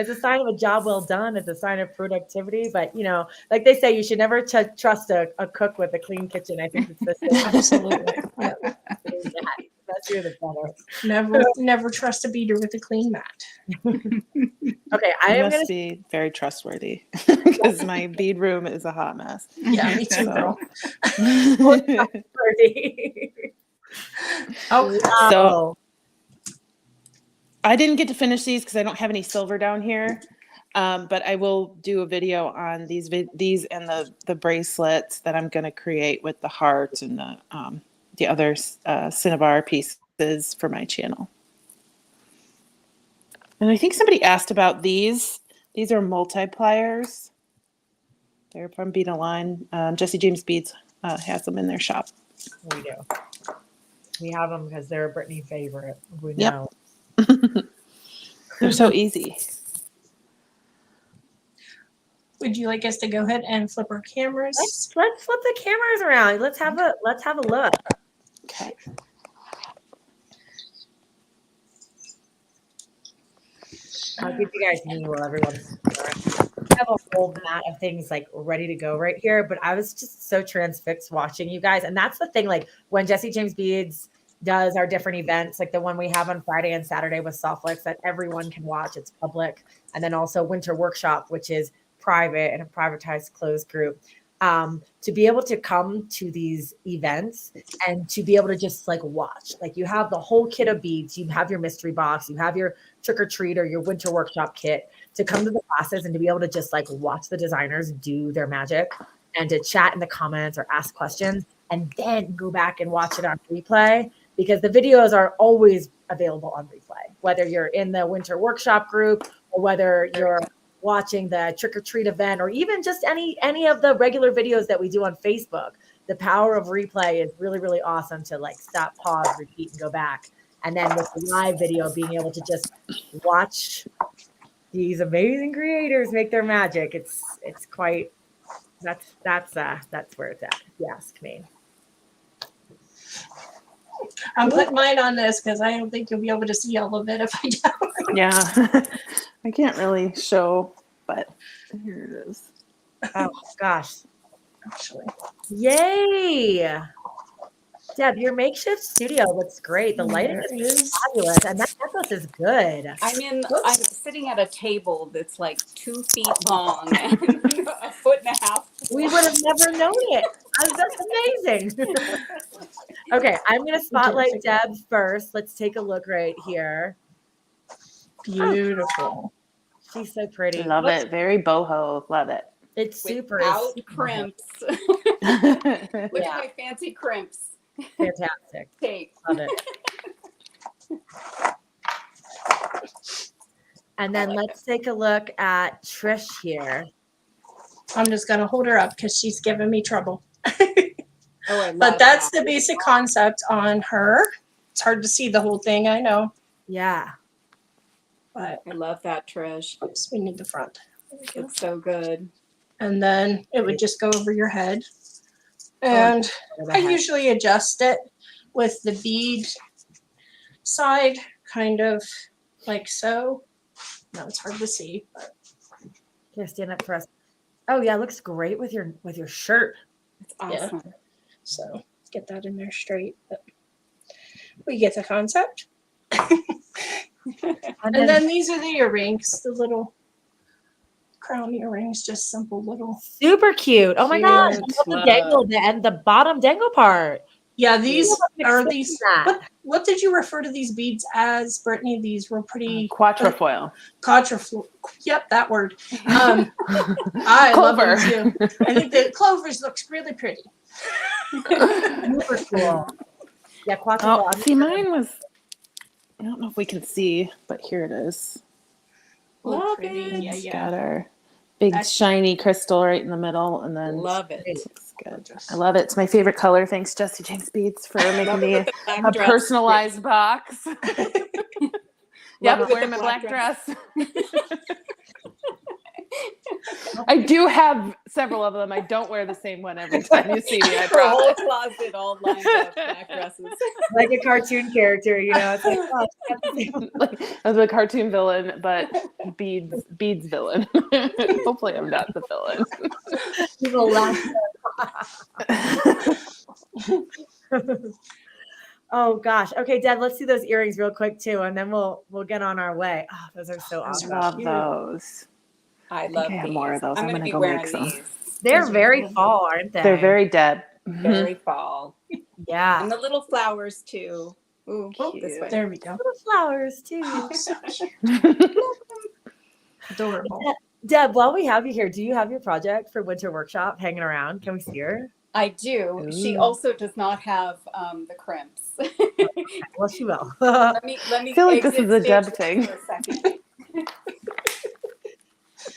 It's a sign of a job well done. It's a sign of productivity. But, you know, like they say, you should never trust a cook with a clean kitchen. I think it's the same. Absolutely. Yeah. The messier, the better. Never trust a beater with a clean mat. Okay, I You am going must to be very trustworthy because my bead room is a hot mess. Yeah, me too, So- girl. Oh, So I didn't get to finish these because I don't have any silver down here. But I will do a video on these and the bracelets that I'm going to create with the heart and the other cinnabar pieces for my channel. And I think somebody asked about these. These are multipliers. They're from Bead Line. Jesse James Beads has them in their shop. we do. We have them because they're a Brittany favorite. We Yep. know. They're so easy. Would you like us to go ahead and flip our cameras? Let's flip the cameras around. Let's have a look. Okay. I'll give you guys me while everyone's. I have a whole mat of things like ready to go right here, but I was just so transfixed watching you guys, and that's the thing. Like when Jesse James Beads does our different events, like the one we have on Friday and Saturday with Softflix that everyone can watch. It's public, and then also Winter Workshop, which is private and a privatized closed group. To be able to come to these events and to be able to just like watch, like you have the whole kit of beads, you have your mystery box, you have your trick or treat or your winter workshop kit, to come to the classes and to be able to just like watch the designers do their magic and to chat in the comments or ask questions and then go back and watch it on replay, because the videos are always available on replay, whether you're in the winter workshop group or whether you're watching the trick or treat event, or even just any of the regular videos that we do on Facebook. The power of replay is really, really awesome to like stop, pause, repeat, and go back. And then with the live video, being able to just watch these amazing creators make their magic. It's quite, that's where it's at, if you ask me. I'm putting mine on this because I don't think you'll be able to see all of it if I don't. Yeah. I can't really show, but here it is. Oh gosh. Actually, Yay. Deb, your makeshift studio looks great. The lighting is fabulous, and that necklace is good. I'm sitting at a table that's like 2 feet long and a foot and a half. We would have never known it. That's amazing. Okay, I'm going to spotlight Deb first. Let's take a look right here. beautiful. She's so pretty. Love it. Very boho. Love it. It's super. Without it's crimps. Look at Yeah. my fancy crimps. Fantastic. Tape. Love it. And then let's take a look at Trish here. I'm just gonna hold her up because she's giving me trouble. Oh, I love But that's that. the basic concept on her. It's hard to see the whole thing, I know, Yeah. but I love that, Trish. oops, we need the front. There we go. It's so good. And then it would just go over your head. And I usually adjust it with the bead side, kind of like so. No, it's hard to see, but Here, stand up for us. Oh yeah, looks great with your shirt. It's awesome. so get that in there straight. But we get the concept. And And then these are the earrings, the little crown earrings, just simple little. super cute. Oh my gosh, I Cute. love the dangle and the bottom dangle part. Yeah, these Look are at these. that. What did you refer to these beads as, Brittany? These were pretty Quatrefoil. quatrefoil. Yep, that word. I love them too. I think the clovers looks really pretty. Super cool. Yeah, quadruple. Oh, see, mine was, I don't know if we can see, but here it is. Love pretty. it. Yeah, It's yeah. got our big That's- shiny crystal right in the middle, and then Love it. it's good. I love it. It's my favorite color. Thanks, Jesse James Beads, for making Love me it with the black a dress. personalized box. Love Yep, it with wearing the my black dress. I do have several of them. I don't wear the same one every time you see me. I Her whole promise. closet all lined up, black dresses. Like a cartoon character, you know. It's like, oh, she got the same- Like, as a cartoon villain, but beads villain. Hopefully, I'm not the villain. you will laugh. Oh gosh. Okay, Deb, let's do those earrings real quick too, and then we'll get on our way. Oh, those are so I awesome. love those. I think love I have these. more of those. I'm I'm going to gonna be go wearing make some. these. They're Those are very cool. fall, aren't they? They're very Deb. Very fall. Yeah. And the little flowers too. Ooh, this way. There we go. Little flowers too. Oh, so cute. Adorable. Deb, while we have you here, do you have your project for Winter Workshop hanging around? Can we see her? I do. She Ooh. also does not have the crimps. Well, she will. let me I feel like this exit is a Deb stage thing. for a second.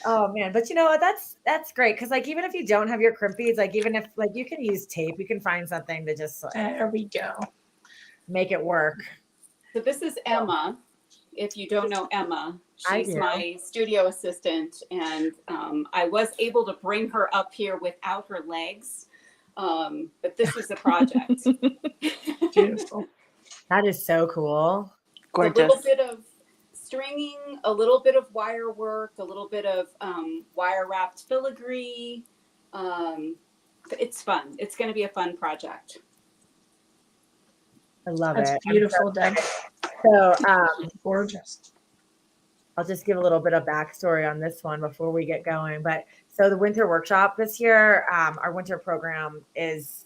Oh man, but you know what? That's great because like even if you don't have your crimp beads, like even if like you can use tape, you can find something to just like There we go. make it work. So this is Emma. If you don't know Emma, I she's do. my studio assistant, and I was able to bring her up here without her legs, but this is a project. Beautiful. That is so cool. A little Gorgeous. bit of stringing, a little bit of wire work, a little bit of wire wrapped filigree. It's fun. It's going to be a fun project. I love That's it. beautiful, Deb. So Gorgeous. I'll just give a little bit of backstory on this one before we get going. But so the winter workshop this year, our winter program is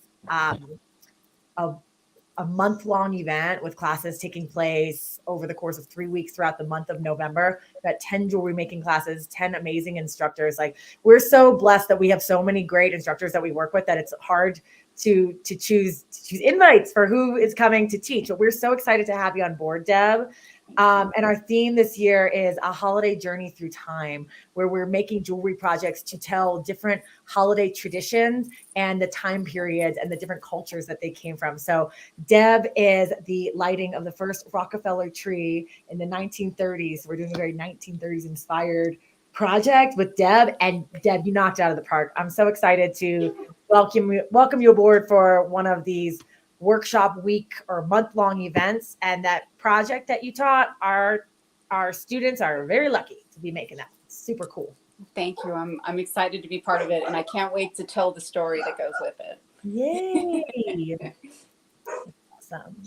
a month-long event with classes taking place over the course of 3 weeks throughout the month of November. We've got 10 jewelry making classes, 10 amazing instructors. Like we're so blessed that we have so many great instructors that we work with that it's hard to choose invites for who is coming to teach. But we're so excited to have you on board, Deb. And our theme this year is a holiday journey through time, where we're making jewelry projects to tell different holiday traditions and the time periods and the different cultures that they came from. So Deb is the lighting of the first Rockefeller tree in the 1930s. We're doing a very 1930s inspired project with Deb, and Deb, you knocked it out of the park. I'm so excited to welcome you aboard for one of these workshop week or month-long events. And that project that you taught, our students are very lucky to be making that. It's super cool. Thank you. I'm excited to be part of it, and I can't wait to tell the story that goes with it. Yay. Awesome.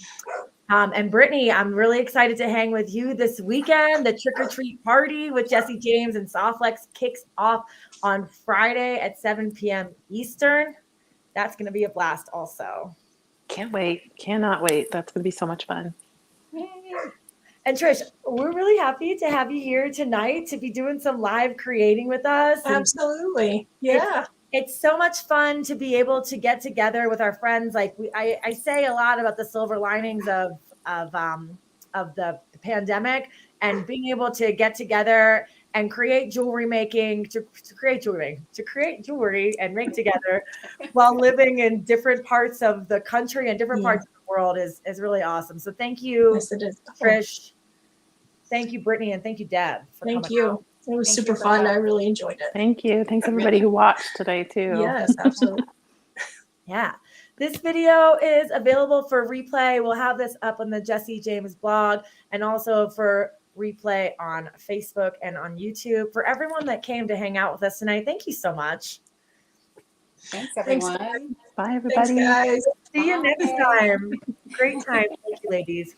And Brittany, I'm really excited to hang with you this weekend. The trick or treat party with Jesse James and Softlex kicks off on Friday at 7 p.m. Eastern. That's going to be a blast also. Can't wait. Cannot wait. That's going to be so much fun. Yay. And Trish, we're really happy to have you here tonight to be doing some live creating with us. And Absolutely. Yeah. it's so much fun to be able to get together with our friends. Like I say a lot about the silver linings of the pandemic and being able to get together and create jewelry making, to create jewelry and make together while living in different parts of the country and different parts of the world is really awesome. So thank you, Yes, it is. Trish. Thank you, Brittany, and thank you, Deb. For Thank coming you. out. It was Thank super you so fun. much. I really enjoyed it. Thank you. Thanks everybody who watched today too. Yes, absolutely. Yeah. This video is available for replay. We'll have this up on the Jesse James blog and also for replay on Facebook and on YouTube. For everyone that came to hang out with us tonight, thank you so much. Thanks, everyone. Bye everybody. Thanks, guys. See you next Bye. time. Great time. Thank you, ladies.